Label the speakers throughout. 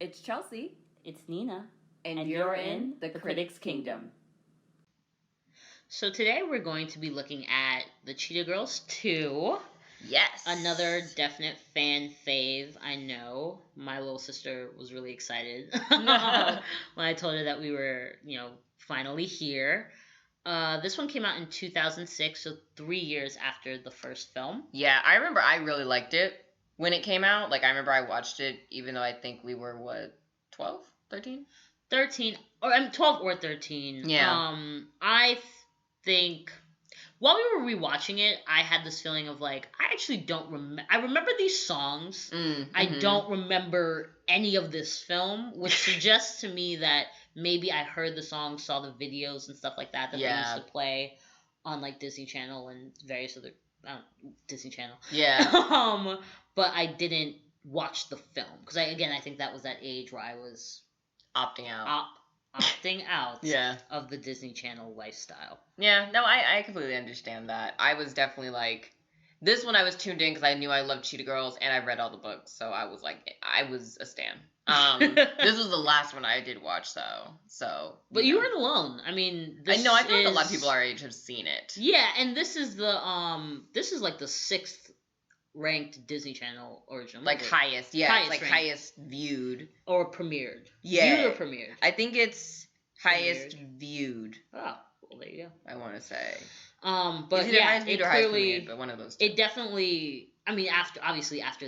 Speaker 1: It's Chelsea.
Speaker 2: It's Nina.
Speaker 1: And you're in the Critics' Kingdom.
Speaker 2: So today we're going to be looking at the Cheetah Girls 2.
Speaker 1: Yes.
Speaker 2: Another definite fan fave, I know. My little sister was really excited when I told her that we were, finally here. This one came out in 2006, so 3 years after the first film.
Speaker 1: Yeah, I remember I really liked it when it came out. Like, I remember I watched it, even though I think we were, 12? 13?
Speaker 2: 13, or 12 or 13.
Speaker 1: Yeah.
Speaker 2: I think while we were rewatching it, I had this feeling of like, I actually don't remember. I remember these songs. I don't remember any of this film, which suggests to me that maybe I heard the songs, saw the videos and stuff like that they used to play on like Disney Channel and various other Disney Channel.
Speaker 1: Yeah.
Speaker 2: But I didn't watch the film because I think that was that age where I was
Speaker 1: opting out
Speaker 2: of the Disney Channel lifestyle.
Speaker 1: Yeah, no, I completely understand that. I was definitely like, this one I was tuned in because I knew I loved Cheetah Girls and I read all the books, so I was like, I was a stan. This was the last one I did watch though, so.
Speaker 2: But you weren't alone. I mean,
Speaker 1: I know. I feel like a lot of people our age have seen it.
Speaker 2: Yeah, and this is like the 6th ranked Disney Channel original,
Speaker 1: like
Speaker 2: movie.
Speaker 1: highest, highest viewed
Speaker 2: or premiered.
Speaker 1: Yeah,
Speaker 2: viewed or premiered.
Speaker 1: I think it's highest viewed.
Speaker 2: Oh, well, there you go.
Speaker 1: I want to say.
Speaker 2: But yeah, it clearly,
Speaker 1: but one of those two.
Speaker 2: It definitely. I mean, after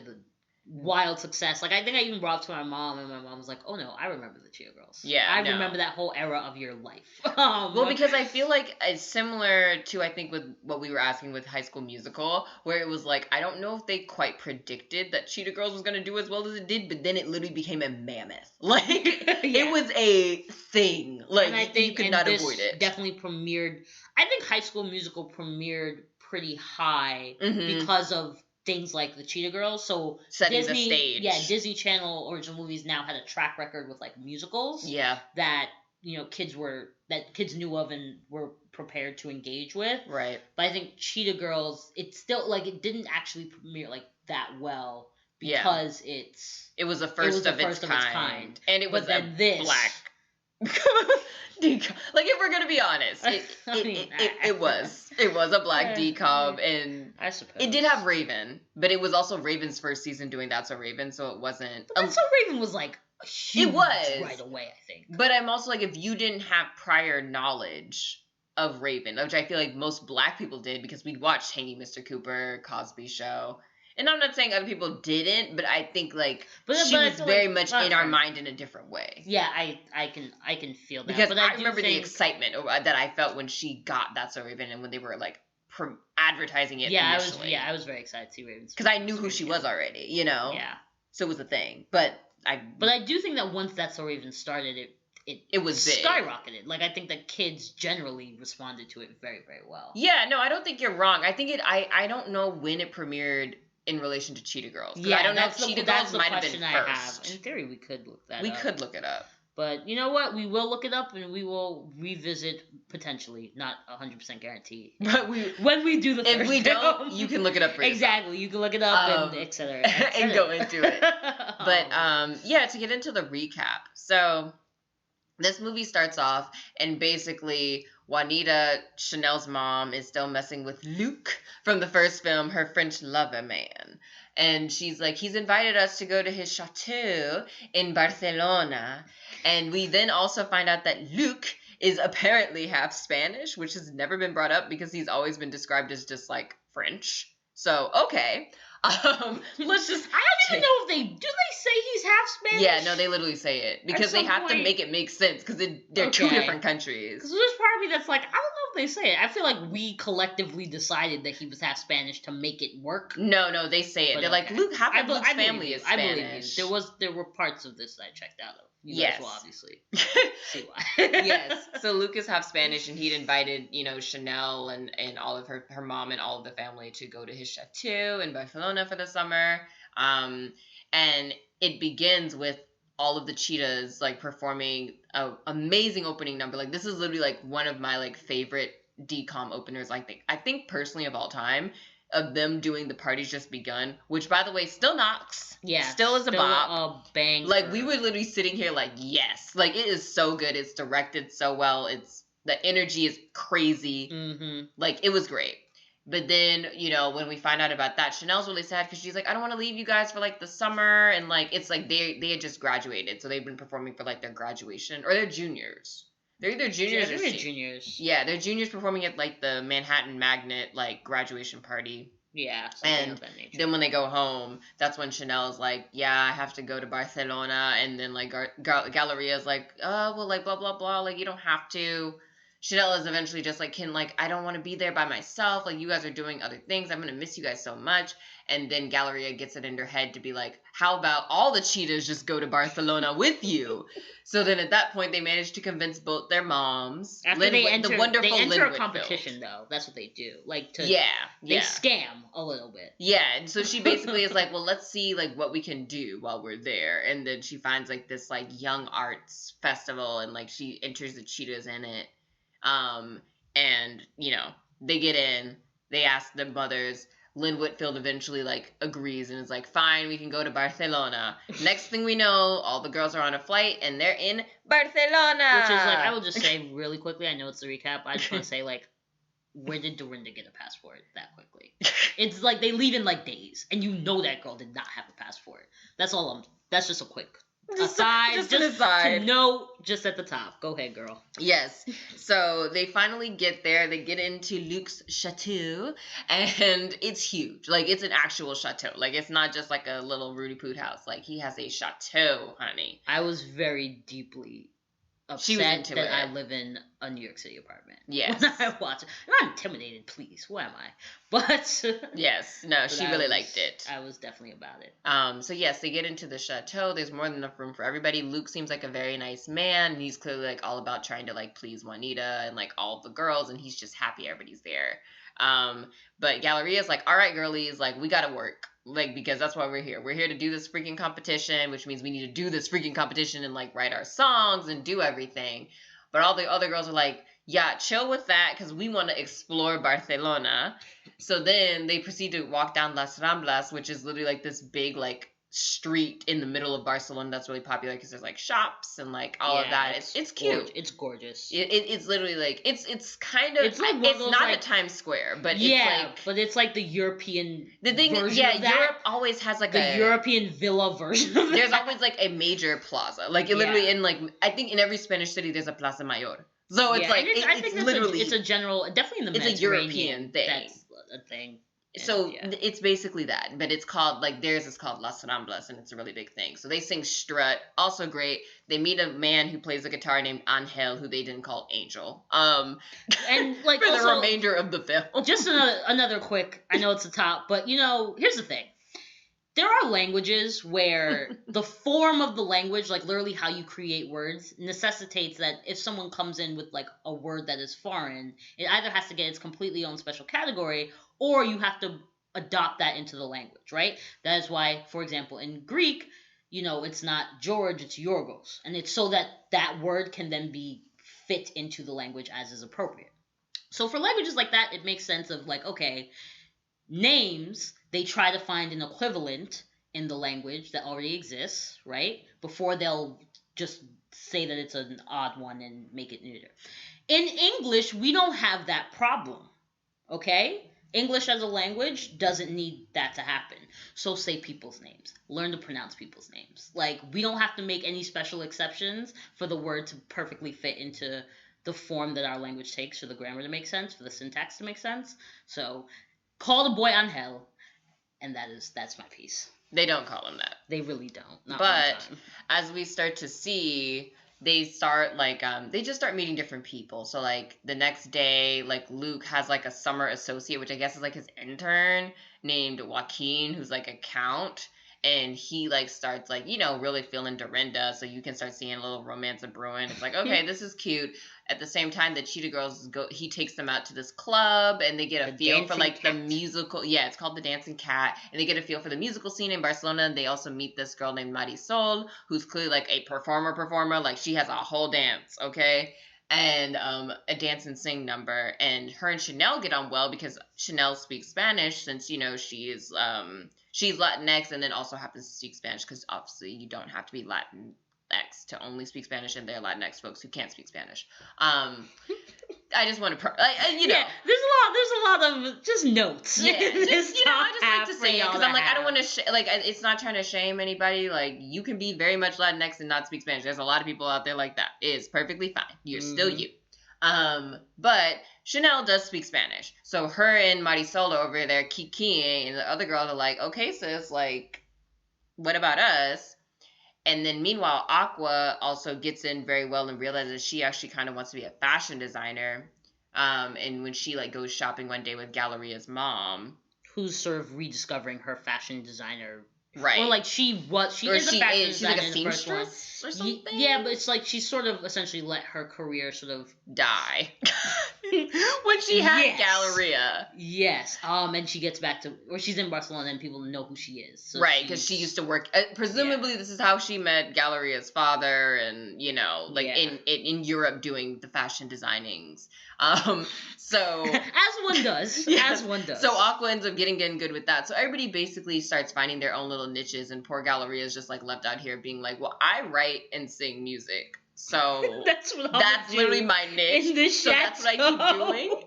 Speaker 2: the wild success, like I think I even brought up to my mom, and my mom was like, "Oh no, I remember the Cheetah Girls.
Speaker 1: Yeah,
Speaker 2: I remember that whole era of your life."
Speaker 1: Well, because I feel like it's similar to, I think, with what we were asking with High School Musical, where it was like, I don't know if they quite predicted that Cheetah Girls was going to do as well as it did, but then it literally became a mammoth. Like, it was a thing. Like, and I think, you could not avoid it.
Speaker 2: Definitely premiered. I think High School Musical premiered pretty high because of things like the Cheetah Girls. So
Speaker 1: setting
Speaker 2: Disney,
Speaker 1: the stage.
Speaker 2: Yeah, Disney Channel original movies now had a track record with like musicals.
Speaker 1: Yeah.
Speaker 2: That kids knew of and were prepared to engage with.
Speaker 1: Right.
Speaker 2: But I think Cheetah Girls, it's still like it didn't actually premiere like that well because it was the first of its kind.
Speaker 1: And it was black decob. Like, if we're gonna be honest, it was a black decob, and
Speaker 2: I suppose
Speaker 1: it did have Raven, but it was also Raven's first season doing That's So Raven, so it wasn't.
Speaker 2: That's So Raven was like huge
Speaker 1: it was
Speaker 2: right away, I think.
Speaker 1: But I'm also like, if you didn't have prior knowledge of Raven, which I feel like most black people did because we watched Hanging Mr. Cooper, Cosby Show. And I'm not saying other people didn't, but I think she was very much in our mind in a different way.
Speaker 2: Yeah, I can feel that.
Speaker 1: Because I remember the excitement that I felt when she got That's So Raven and when they were like advertising it initially.
Speaker 2: I was very excited to see Raven.
Speaker 1: Because I knew who she was already, Yeah. So it was a thing. But I
Speaker 2: do think that once That's So Raven started,
Speaker 1: it was big.
Speaker 2: Skyrocketed. Like, I think that kids generally responded to it very, very well.
Speaker 1: Yeah, no, I don't think you're wrong. I think I don't know when it premiered in relation to Cheetah Girls.
Speaker 2: Yeah,
Speaker 1: I don't know if Cheetah Girls might have been first.
Speaker 2: In theory, we could look that up.
Speaker 1: We could look it up.
Speaker 2: But you know what? We will look it up and we will revisit potentially. Not 100% guarantee.
Speaker 1: But
Speaker 2: when we do the
Speaker 1: if we don't, you can look it up for yourself.
Speaker 2: Exactly. You can look it up and et cetera.
Speaker 1: And go into it. But to get into the recap. So this movie starts off and basically Juanita, Chanel's mom, is still messing with Luc from the first film, her French lover man. And she's like, he's invited us to go to his chateau in Barcelona. And we then also find out that Luc is apparently half Spanish, which has never been brought up because he's always been described as just like French. So, okay.
Speaker 2: Let's just. I don't even know if they say he's half Spanish.
Speaker 1: Yeah, no, they literally say it because they have to make it make sense because they're two different countries.
Speaker 2: Because there's part of me that's like, I don't know if they say it. I feel like we collectively decided that he was half Spanish to make it work.
Speaker 1: No, they say it. But they're like, Luke, half of Luke's family is Spanish.
Speaker 2: I believe you. There were parts of this that I checked out of. You guys will obviously see why.
Speaker 1: Yes. So Luke is half Spanish, and he'd invited, Chanel and all of her mom and all of the family to go to his chateau in Barcelona for the summer. And it begins with all of the cheetahs like performing an amazing opening number. Like, this is literally like one of my like favorite DCOM openers. I think personally of all time. of them doing The Party's Just Begun, which, by the way, still knocks.
Speaker 2: Yeah.
Speaker 1: Still is a bop.
Speaker 2: A banger.
Speaker 1: Like, we were literally sitting here like, yes. Like, it is so good. It's directed so well. The energy is crazy.
Speaker 2: Mm-hmm.
Speaker 1: Like, it was great. But then, you know, when we find out about that, Chanel's really sad because she's like, I don't want to leave you guys for, like, the summer. And, like, it's like they had just graduated. So they've been performing for, like, their graduation. Or they're juniors. They're either juniors or
Speaker 2: juniors.
Speaker 1: Yeah, they're juniors performing at, like, the Manhattan Magnet, like, graduation party.
Speaker 2: Yeah.
Speaker 1: And then when they go home, that's when Chanel's like, yeah, I have to go to Barcelona. And then, like, Galleria's like, oh, well, like, blah, blah, blah. Like, you don't have to. Chanel is eventually just like, I don't want to be there by myself. Like, you guys are doing other things. I'm going to miss you guys so much. And then Galleria gets it in her head to be like, how about all the cheetahs just go to Barcelona with you? So then at that point, they manage to convince both their moms.
Speaker 2: After they enter
Speaker 1: Linwood
Speaker 2: a competition, though. That's what they do. Like, they scam a little bit.
Speaker 1: Yeah, and so she basically is like, well, let's see, like, what we can do while we're there. And then she finds, like, this, like, young arts festival, and, like, she enters the cheetahs in it. And, you know, they get in, they ask their mothers. Lynn Whitfield eventually, like, agrees and is like, fine, we can go to Barcelona. Next thing we know, all the girls are on a flight and they're in Barcelona.
Speaker 2: Which is, like, I will just say really quickly, I know it's the recap, I just want to say, like, where did Dorinda get a passport that quickly? It's like they leave in, like, days, and you know that girl did not have a passport. That's just a quick aside. Just an aside. To know, just at the top. Go ahead, girl.
Speaker 1: Yes. So they finally get there. They get into Luke's chateau, and it's huge. Like, it's an actual chateau. Like, it's not just like a little Rudy Poot house. Like, he has a chateau, honey.
Speaker 2: I was very deeply upset that I live in a New York City apartment.
Speaker 1: Yes.
Speaker 2: When I watch it. I'm not intimidated, please. Who am I? But
Speaker 1: yes, no, she really liked it.
Speaker 2: I was definitely about it.
Speaker 1: So yes, they get into the chateau. There's more than enough room for everybody. Luke seems like a very nice man. He's clearly, like, all about trying to, like, please Juanita and, like, all the girls, and he's just happy everybody's there. But Galleria's like, all right, girlies, like, we gotta work. Like, because that's why we're here. We're here to do this freaking competition, which means we need to do this freaking competition and, like, write our songs and do everything. But all the other girls are like, yeah, chill with that because we want to explore Barcelona. So then they proceed to walk down Las Ramblas, which is literally, like, this big, like, street in the middle of Barcelona that's really popular because there's, like, shops and, like, all of that. It's cute.
Speaker 2: It's gorgeous.
Speaker 1: It's literally, like, it's kind of, it's not like, a Times Square, but
Speaker 2: but it's like the European
Speaker 1: version of that. Europe always has, like,
Speaker 2: the European villa version of
Speaker 1: there's
Speaker 2: that.
Speaker 1: always, like, a major plaza. Like, literally in, like, I think in every Spanish city there's a Plaza Mayor. So it's like, I think literally,
Speaker 2: it's a general, definitely in the
Speaker 1: Mediterranean. It's a European thing.
Speaker 2: That's a thing.
Speaker 1: So it's basically that, but it's called, like, theirs is called Las Ramblas, and it's a really big thing. So they sing Strut, also great. They meet a man who plays the guitar named Angel, who they didn't call Angel. And, like, for also, the remainder of the film.
Speaker 2: Just another quick, I know it's the top, but, you know, here's the thing. There are languages where the form of the language, like literally how you create words, necessitates that if someone comes in with, like, a word that is foreign, it either has to get its completely own special category, or you have to adopt that into the language, right? That is why, for example, in Greek, you know, it's not George, it's Yorgos. And it's so that that word can then be fit into the language as is appropriate. So for languages like that, it makes sense of, like, okay, names, they try to find an equivalent in the language that already exists, right? Before they'll just say that it's an odd one and make it neuter. In English, we don't have that problem, okay? English as a language doesn't need that to happen. So say people's names. Learn to pronounce people's names. Like, we don't have to make any special exceptions for the word to perfectly fit into the form that our language takes, for the grammar to make sense, for the syntax to make sense. So call the boy Angel, and that's my piece.
Speaker 1: They don't call him that.
Speaker 2: They really don't.
Speaker 1: But as we start to see, they start, like, they just start meeting different people. So, like, the next day, like, Luke has, like, a summer associate, which I guess is, like, his intern, named Joaquin, who's, like, a count. And he, like, starts, like, you know, really feeling Dorinda. So you can start seeing a little romance of brewing. It's like, okay, this is cute. At the same time, the Cheetah Girls he takes them out to this club, and they get a feel for, like, the musical. Yeah, it's called the Dancing Cat, and they get a feel for the musical scene in Barcelona. And they also meet this girl named Marisol, who's clearly, like, a performer. Like, she has a whole dance, okay? and a dance and sing number. And her and Chanel get on well because Chanel speaks Spanish since, you know, she's Latinx and then also happens to speak Spanish because obviously you don't have to be Latinx to only speak Spanish, and there are Latinx folks who can't speak Spanish. I just want to, you know.
Speaker 2: Yeah, there's a lot of just notes.
Speaker 1: Yeah, just, you know, I just like to say it because I'm like, I don't want to, like, it's not trying to shame anybody. Like, you can be very much Latinx and not speak Spanish. There's a lot of people out there like that. It is perfectly fine. You're still you. But Chanel does speak Spanish. So her and Marisol are over there kikiing, and the other girls are like, okay, sis, like, what about us? And then meanwhile, Aqua also gets in very well and realizes she actually kind of wants to be a fashion designer. And when she like goes shopping one day with Galleria's mom,
Speaker 2: who's sort of rediscovering her fashion designer,
Speaker 1: right?
Speaker 2: Or like she is a fashion designer.
Speaker 1: She's like a
Speaker 2: in the first one.
Speaker 1: seamstress or something.
Speaker 2: Yeah, but it's like she sort of essentially let her career sort of
Speaker 1: die when she had Galleria.
Speaker 2: Yes. And she gets back to, or she's in Barcelona and people know who she is. So
Speaker 1: right, because she used to work. Presumably, this is how she met Galleria's father, and you know, like in Europe doing the fashion designings. So
Speaker 2: as one does, as one does.
Speaker 1: So Aqua ends up getting good with that. So everybody basically starts finding their own little niches, and poor Galleria is just like left out here being like, well, I write and sing music. So
Speaker 2: that's
Speaker 1: literally my niche.
Speaker 2: In this
Speaker 1: so that's what I keep doing.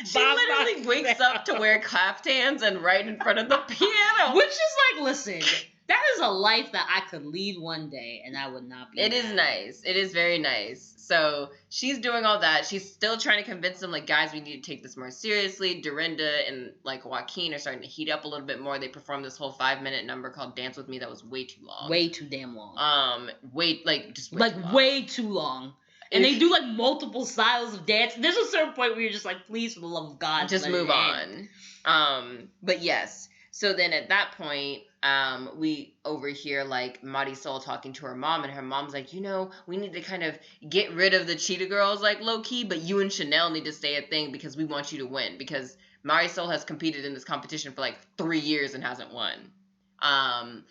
Speaker 1: She literally wakes up to wear caftans and write in front of the piano.
Speaker 2: Which is like, listen, that is a life that I could lead one day, and I would not be.
Speaker 1: It is nice. It is very nice. So she's doing all that. She's still trying to convince them, like, guys, we need to take this more seriously. Dorinda and, like, Joaquin are starting to heat up a little bit more. They performed this whole 5-minute number called Dance With Me that was way too long.
Speaker 2: Way too damn long.
Speaker 1: Way
Speaker 2: too long. And they do, like, multiple styles of dance. There's a certain point where you're just like, please, for the love of God,
Speaker 1: just move on. But yes. So then at that point, we overhear like Marisol talking to her mom, and her mom's like, you know, we need to kind of get rid of the Cheetah Girls, like low key, but you and Chanel need to stay a thing because we want you to win, because Marisol has competed in this competition for like 3 years and hasn't won.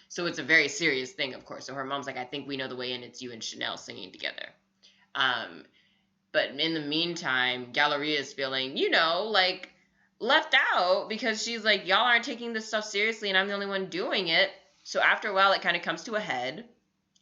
Speaker 1: So it's a very serious thing, of course. So her mom's like, I think we know the way in. It's you and Chanel singing together. But in the meantime, Galleria is feeling, you know, like left out because she's like, y'all aren't taking this stuff seriously and I'm the only one doing it. So after a while, it kind of comes to a head.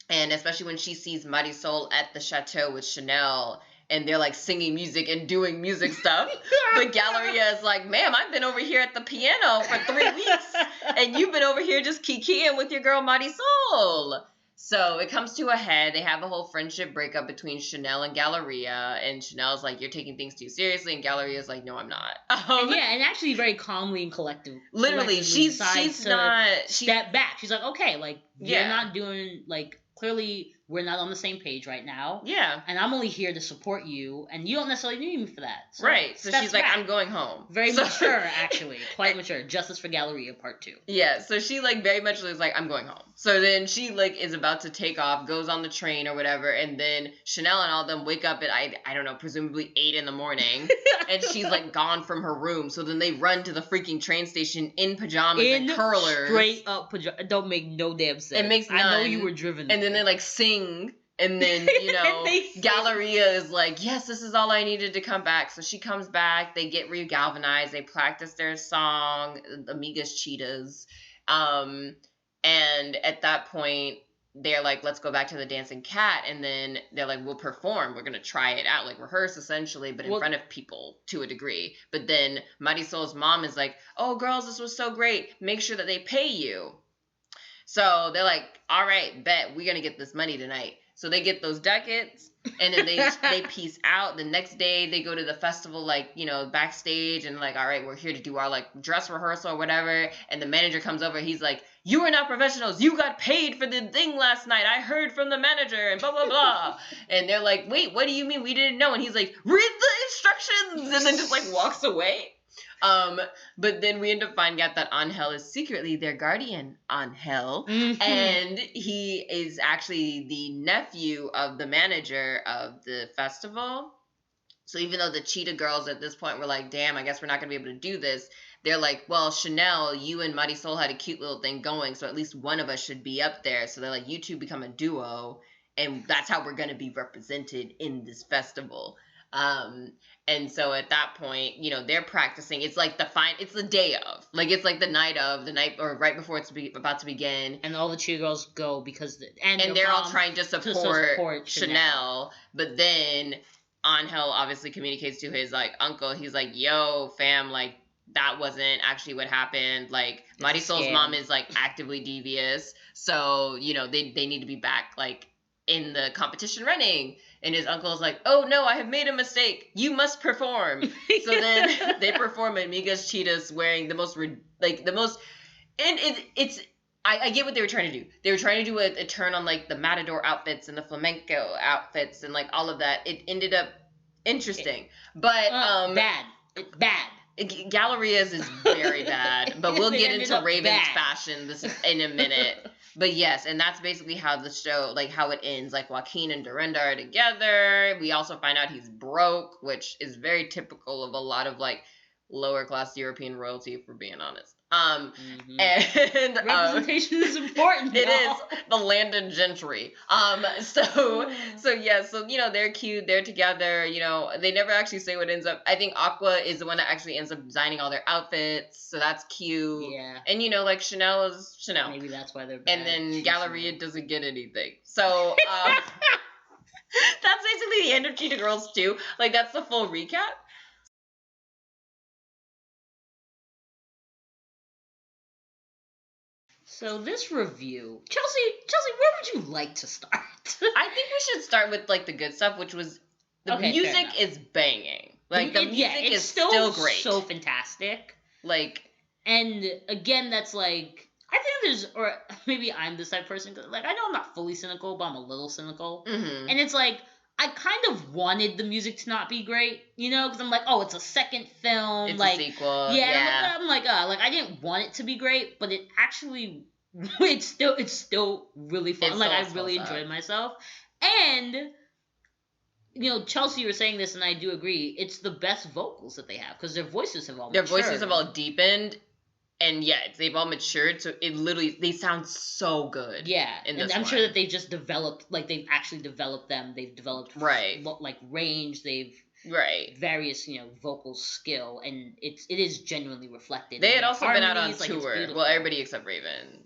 Speaker 1: And especially when she sees Marisol at the chateau with Chanel and they're like singing music and doing music stuff. But Galleria is like, ma'am, I've been over here at the piano for 3 weeks and you've been over here just kikiing with your girl Marisol. So it comes to a head. They have a whole friendship breakup between Chanel and Galleria, and Chanel's like, you're taking things too seriously, and Galleria's like, no, I'm not.
Speaker 2: And actually very calmly and
Speaker 1: literally, she's not
Speaker 2: step back. She's like, okay, like you're not doing, like, clearly we're not on the same page right now.
Speaker 1: Yeah.
Speaker 2: And I'm only here to support you, and you don't necessarily need me for that. So
Speaker 1: right. So she's like, I'm going home.
Speaker 2: Very mature, actually. Quite mature. Justice for Galleria Part 2.
Speaker 1: Yeah. So she, like, very much is like, I'm going home. So then she, like, is about to take off, goes on the train or whatever, and then Chanel and all of them wake up at, I don't know, presumably 8 in the morning, and she's, like, gone from her room. So then they run to the freaking train station in pajamas and curlers.
Speaker 2: Straight up pajamas. It don't make no damn sense.
Speaker 1: It makes none.
Speaker 2: I know you were driven.
Speaker 1: And then they, like, sing. And then, you know, Galleria is like, yes, this is all I needed to come back. So she comes back. They get re-galvanized. They practice their song, Amigas Cheetahs. And at that point, they're like, let's go back to the Dancing Cat. And then they're like, we'll perform. We're going to try it out, like rehearse essentially, but in front of people to a degree. But then Marisol's mom is like, oh, girls, this was so great. Make sure that they pay you. So they're like, all right, bet we're going to get this money tonight. So they get those ducats and then they peace out. The next day they go to the festival, like, you know, backstage and like, all right, we're here to do our like dress rehearsal or whatever. And the manager comes over. He's like, you are not professionals. You got paid for the thing last night. I heard from the manager and blah, blah, blah. And they're like, wait, what do you mean? We didn't know. And he's like, read the instructions. And then just like walks away. But then we end up finding out that Angel is secretly their guardian, Angel, and he is actually the nephew of the manager of the festival. So even though the Cheetah Girls at this point were like, damn, I guess we're not going to be able to do this, they're like, well, Chanel, you and Marisol had a cute little thing going, so at least one of us should be up there. So they're like, you two become a duo, and that's how we're going to be represented in this festival. And so at that point, you know, they're practicing. It's like it's the day of, like, it's like the night or right before it's about to begin.
Speaker 2: And all the Cheetah Girls go because
Speaker 1: and they're all trying to support Chanel. But then Angel obviously communicates to his like uncle. He's like, yo, fam, like, that wasn't actually what happened. Like, Marisol's mom is like actively devious. So, you know, they need to be back like in the competition running. And his uncle is like, oh no, I have made a mistake. You must perform. So then they perform Amigas Cheetahs wearing the most, and it's, I get what they were trying to do. They were trying to do a turn on like the matador outfits and the flamenco outfits and like all of that. It ended up interesting, but
Speaker 2: bad.
Speaker 1: Galleria's is very bad, but we'll get into Raven's fashion in a minute. But yes, and that's basically how the show, like how it ends. Like Joaquin and Dorinda are together. We also find out he's broke, which is very typical of a lot of like lower class European royalty, if we're being honest. And
Speaker 2: representation is important.
Speaker 1: It is the landed gentry. So you know, they're cute, they're together. You know, they never actually say what ends up. I think Aqua is the one that actually ends up designing all their outfits, so that's cute.
Speaker 2: Yeah.
Speaker 1: And you know, like Chanel is Chanel.
Speaker 2: Maybe that's why they're bad.
Speaker 1: And then Galleria doesn't get anything. So that's basically the end of Cheetah Girls 2. Like, that's the full recap.
Speaker 2: So this review, Chelsea, where would you like to start?
Speaker 1: I think we should start with like the good stuff, which was the music is banging. Like the music is still great,
Speaker 2: so fantastic.
Speaker 1: Like,
Speaker 2: and again, that's like, I think there's, or maybe I'm this type of person. Like, I know I'm not fully cynical, but I'm a little cynical, and it's like, I kind of wanted the music to not be great, you know, because I'm like, oh, it's a second film,
Speaker 1: it's
Speaker 2: like
Speaker 1: a sequel.
Speaker 2: Yeah. I'm like, I didn't want it to be great, but it actually, it's still really fun. Like, I really enjoyed myself, and you know, Chelsea, you were saying this, and I do agree. It's the best vocals that they have because their voices have all
Speaker 1: deepened. And yeah, they've all matured, so it literally, they sound so good.
Speaker 2: Yeah, and I'm sure that they just developed, like, they've actually developed them. They've developed like range. They've various, you know, vocal skill, and it is genuinely reflected.
Speaker 1: They had also been out on tour. Well, everybody except Raven.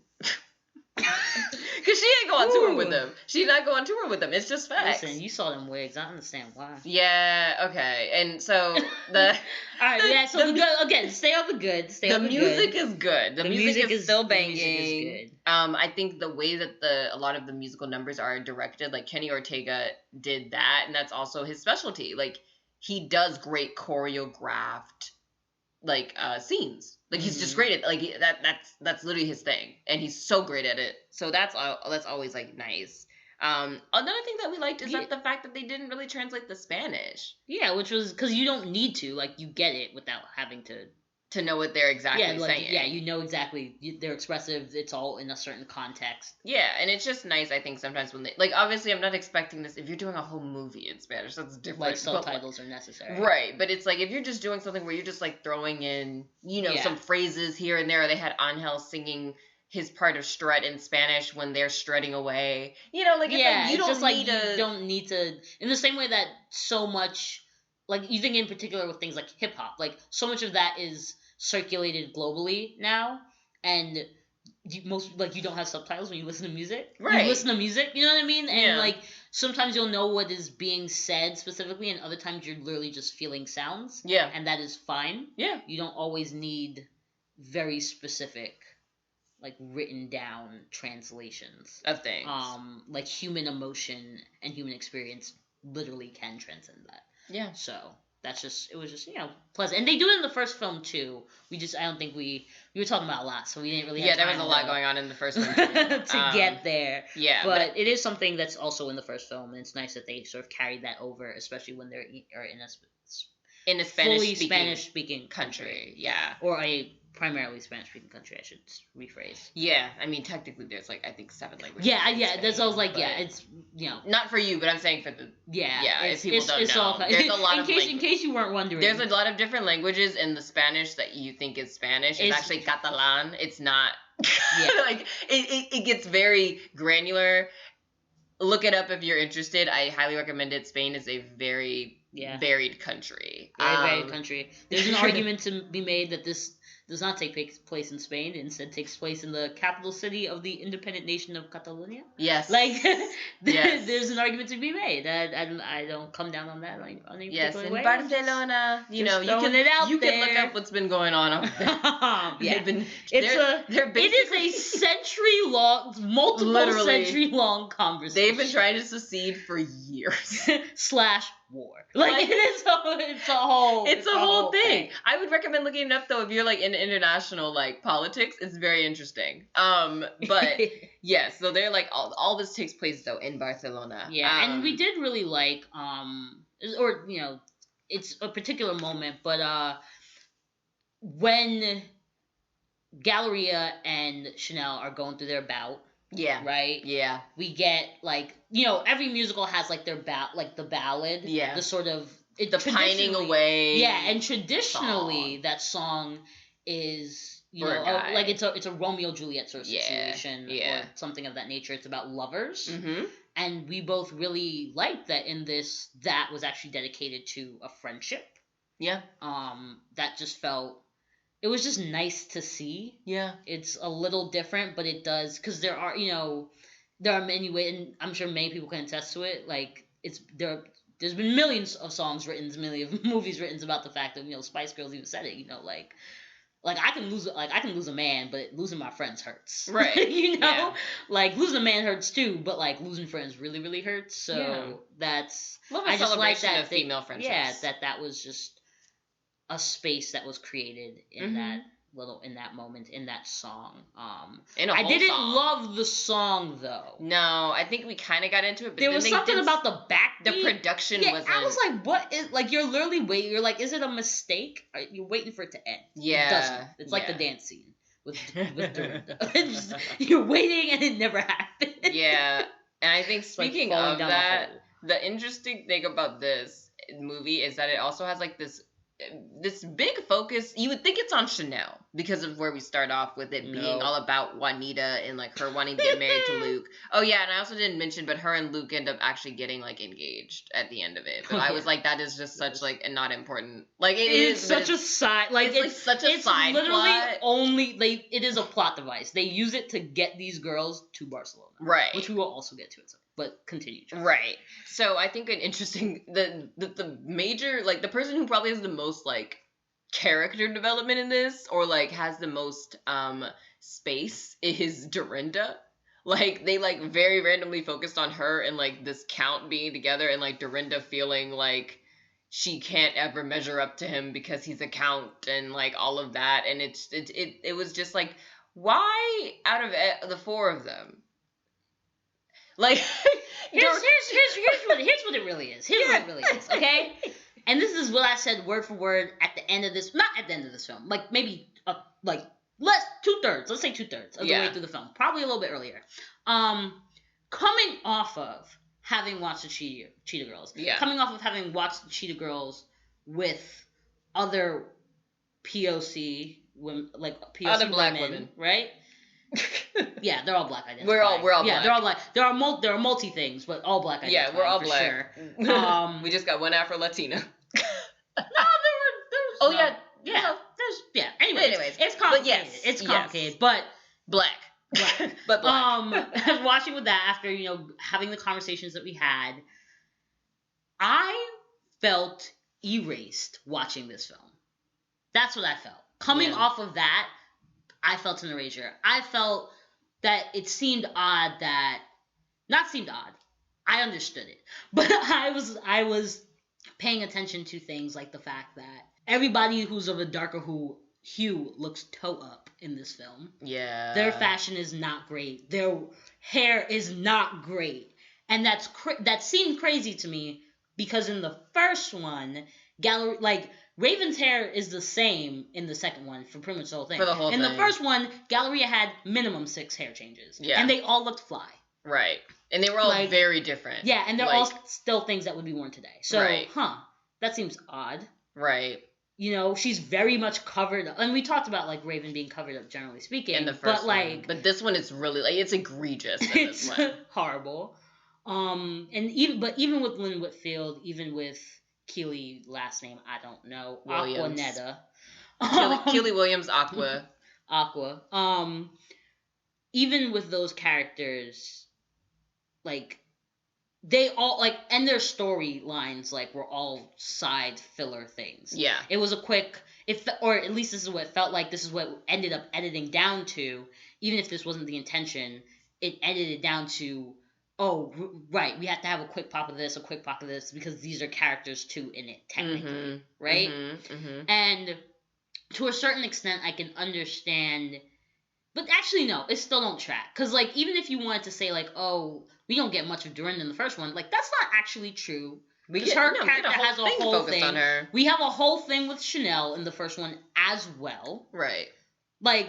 Speaker 1: Because she ain't go on tour with them. She not go on tour with them. It's just facts.
Speaker 2: Listen, you saw them wigs. I understand why.
Speaker 1: Yeah, okay. And so the...
Speaker 2: Alright, yeah, so the good, again, stay on the good.
Speaker 1: The music is good. The music is still banging.
Speaker 2: The music is good.
Speaker 1: I think the way that a lot of the musical numbers are directed, like Kenny Ortega did that, and that's also his specialty. Like, he does great choreographed like scenes. Like, he's just great at, like, that's literally his thing, and he's so great at it. So that's always like nice. Another thing that we liked is that the fact that they didn't really translate the Spanish.
Speaker 2: Yeah, which was because you don't need to, like, you get it without having to
Speaker 1: know what they're exactly saying.
Speaker 2: Yeah, you know exactly. They're expressive. It's all in a certain context.
Speaker 1: Yeah, and it's just nice, I think, sometimes when they... Like, obviously, I'm not expecting this. If you're doing a whole movie in Spanish, that's different.
Speaker 2: Like, subtitles are necessary.
Speaker 1: Right, but it's like, if you're just doing something where you're just, like, throwing in, you know, some phrases here and there. They had Angel singing his part of strut in Spanish when they're strutting away. You know, like, you
Speaker 2: don't need to... In the same way that so much... Like, you think in particular with things like hip-hop, like, so much of that is circulated globally now, and you don't have subtitles when you listen to music.
Speaker 1: Right.
Speaker 2: You listen to music, you know what I mean? And, like, sometimes you'll know what is being said specifically, and other times you're literally just feeling sounds.
Speaker 1: Yeah.
Speaker 2: And that is fine.
Speaker 1: Yeah.
Speaker 2: You don't always need very specific, like, written down translations.
Speaker 1: Of things.
Speaker 2: Like, human emotion and human experience literally can transcend that.
Speaker 1: Yeah.
Speaker 2: So it was just, you know, pleasant. And they do it in the first film too. I don't think we were talking about a lot, so we didn't really have time.
Speaker 1: There was a lot going on in the first one too.
Speaker 2: to get there.
Speaker 1: Yeah.
Speaker 2: But it is something that's also in the first film, and it's nice that they sort of carried that over, especially when they're in a Spanish-speaking country.
Speaker 1: Yeah.
Speaker 2: Or a primarily Spanish-speaking country, I should rephrase.
Speaker 1: Yeah, I mean, technically there's, like, I think 7 languages.
Speaker 2: Yeah, that's all, like, it's, you know.
Speaker 1: Not for you, but I'm saying for the...
Speaker 2: Yeah,
Speaker 1: if people don't know. There's a lot
Speaker 2: in case you weren't wondering.
Speaker 1: There's a lot of different languages, and the Spanish that you think is Spanish is actually Catalan. It's not... Yeah. Like, it gets very granular. look it up if you're interested. I highly recommend it. Spain is a very varied country.
Speaker 2: Very varied country. There's an argument to be made that this does not take place in Spain. It instead takes place in the capital city of the independent nation of Catalonia.
Speaker 1: Yes.
Speaker 2: Like, there's an argument to be made. I don't come down on that on any particular way.
Speaker 1: Yes, in Barcelona, you can look up what's been going on over there.
Speaker 2: It is a century-long, multiple century-long conversation.
Speaker 1: They've been trying to secede for years.
Speaker 2: / war. Like, it's a whole thing.
Speaker 1: I would recommend looking it up though if you're like in international like politics. It's very interesting. But yes, so they're like all this takes place though in Barcelona.
Speaker 2: Yeah, and we did really like it's a particular moment, but when Galleria and Chanel are going through their bout.
Speaker 1: Yeah.
Speaker 2: Right?
Speaker 1: Yeah.
Speaker 2: We get, like, every musical has, like, the ballad.
Speaker 1: Yeah.
Speaker 2: The sort of...
Speaker 1: The pining away.
Speaker 2: Yeah, and traditionally, that song is, like, it's a Romeo-Juliet sort of situation. Or something of that nature. It's about lovers.
Speaker 1: Mm-hmm.
Speaker 2: And we both really liked that in this, that was actually dedicated to a friendship.
Speaker 1: Yeah.
Speaker 2: That just felt... It was just nice to see.
Speaker 1: Yeah.
Speaker 2: It's a little different, but it does, because there are many ways, and I'm sure many people can attest to it. Like, there's been millions of songs written, millions of movies written about the fact that, Spice Girls even said it, like I can lose a man, but losing my friends hurts.
Speaker 1: Right.
Speaker 2: Like, losing a man hurts too, but like losing friends really, really hurts. So that's
Speaker 1: I just like that of female friendships.
Speaker 2: Yeah, that was just a space that was created in that moment, in that song. I didn't love the song though.
Speaker 1: No, I think we kind of got into it, but
Speaker 2: there was something about the backbeat.
Speaker 1: The production wasn't.
Speaker 2: I was like, what is, like, you're literally waiting. You're like, is it a mistake? You're waiting for it to end.
Speaker 1: Yeah,
Speaker 2: it doesn't. It's like the dance scene with Dorinda. You're waiting and it never happened.
Speaker 1: Yeah, and I think speaking of that, the interesting thing about this movie is that it also has like this big focus. You would think it's on Chanel because of where we start off with it being all about Juanita and like her wanting to get married to Luke. Oh yeah, and I also didn't mention, but her and Luke end up actually getting like engaged at the end of it. But I was like, that is just such like a not important. Like it is
Speaker 2: such a side. Like it's
Speaker 1: such a side
Speaker 2: literally
Speaker 1: plot.
Speaker 2: It is a plot device. They use it to get these girls to Barcelona,
Speaker 1: right?
Speaker 2: Which we will also get to. But continue.
Speaker 1: Right. So I think an interesting the major, like, the person who probably has the most like character development in this, or like has the most space, is Dorinda. Like, they like very randomly focused on her and like this count being together, and like Dorinda feeling like she can't ever measure up to him because he's a count, and like all of that. And it was just like, why out of the four of them? Like,
Speaker 2: here's what it really is. Here's what it really is, okay? And this is what I said word for word at the end of this, not at the end of this film, like maybe like less 2/3. Let's say 2/3 of the way through the film, probably a little bit earlier. Coming off of having watched the Cheetah Girls, coming off of having watched the Cheetah Girls with other POC women, like POC
Speaker 1: other black women,
Speaker 2: right? Yeah, they're all black identified.
Speaker 1: We're all black.
Speaker 2: Yeah, they're all black. There are multi things, but all black identified.
Speaker 1: Yeah, we're all
Speaker 2: for
Speaker 1: black.
Speaker 2: Sure.
Speaker 1: We just got one Afro Latina.
Speaker 2: No, there was. Anyways, it's complicated.
Speaker 1: Yes,
Speaker 2: it's complicated, but
Speaker 1: black. But black.
Speaker 2: I was watching with that after having the conversations that we had. I felt erased watching this film. That's what I felt. Coming off of that, I felt an erasure. I felt that it seemed odd that... Not seemed odd. I understood it. But I was paying attention to things like the fact that everybody who's of a darker hue looks toe up in this film.
Speaker 1: Yeah.
Speaker 2: Their fashion is not great. Their hair is not great. And that seemed crazy to me because in the first one, Raven's hair is the same in the second one for pretty much the whole thing.
Speaker 1: For the whole thing.
Speaker 2: In the first one, Galleria had minimum 6 hair changes. Yeah. And they all looked fly.
Speaker 1: Right. And they were all very different.
Speaker 2: Yeah, and they're all still things that would be worn today. So, that seems odd.
Speaker 1: Right.
Speaker 2: She's very much covered up. And we talked about, Raven being covered up, generally speaking.
Speaker 1: In the first one. But this one is really, it's egregious in this one.
Speaker 2: Horrible. And even with Lynn Whitfield, even with Keely, last name I don't know,
Speaker 1: Williams.
Speaker 2: Aquanetta,
Speaker 1: Keely Williams, Aqua.
Speaker 2: Even with those characters, like they all like, and their storylines like were all side filler things.
Speaker 1: Yeah,
Speaker 2: it was a quick, or at least this is what it felt like. This is what ended up editing down to. Even if this wasn't the intention, it edited down to, oh right, we have to have a quick pop of this, a quick pop of this, because these are characters too in it technically, right? And to a certain extent, I can understand. But actually, no, it still don't track. Because, like, even if you wanted to say, like, oh, we don't get much of Dorinda in the first one, like, that's not actually true. Because her character has a whole thing. On her. We have a whole thing with Chanel in the first one as well.
Speaker 1: Right.
Speaker 2: Like,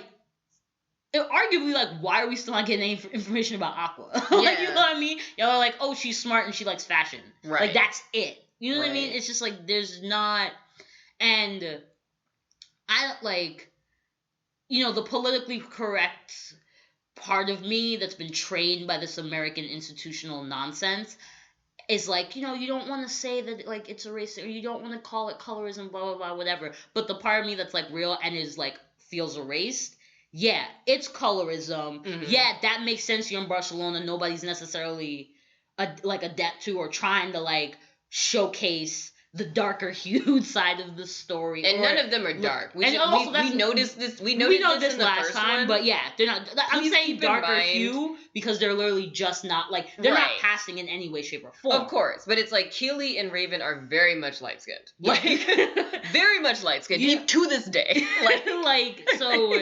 Speaker 2: arguably, like, why are we still not getting any information about Aqua? Like, you know what I mean? Y'all are like, oh, she's smart and she likes fashion. Right. Like, that's it. You know what I mean? It's just, like, there's not... And I, like... You know, the politically correct part of me that's been trained by this American institutional nonsense is like, you know, you don't want to say that, like, it's a race, or you don't want to call it colorism, blah, blah, blah, whatever. But the part of me that's, like, real and is, like, feels erased, yeah, it's colorism. Yeah, that makes sense. You're in Barcelona. Nobody's necessarily, adept to or trying to, like, showcase the darker hued side of the story,
Speaker 1: and none of them are dark. We noticed this. We noticed this last time, one.
Speaker 2: But yeah, they're not. I'm saying darker hue because they're literally just not like they're not passing in any way, shape, or form.
Speaker 1: Of course, but it's like Keely and Raven are very much light skinned, like very much light skinned to this day.
Speaker 2: Like so,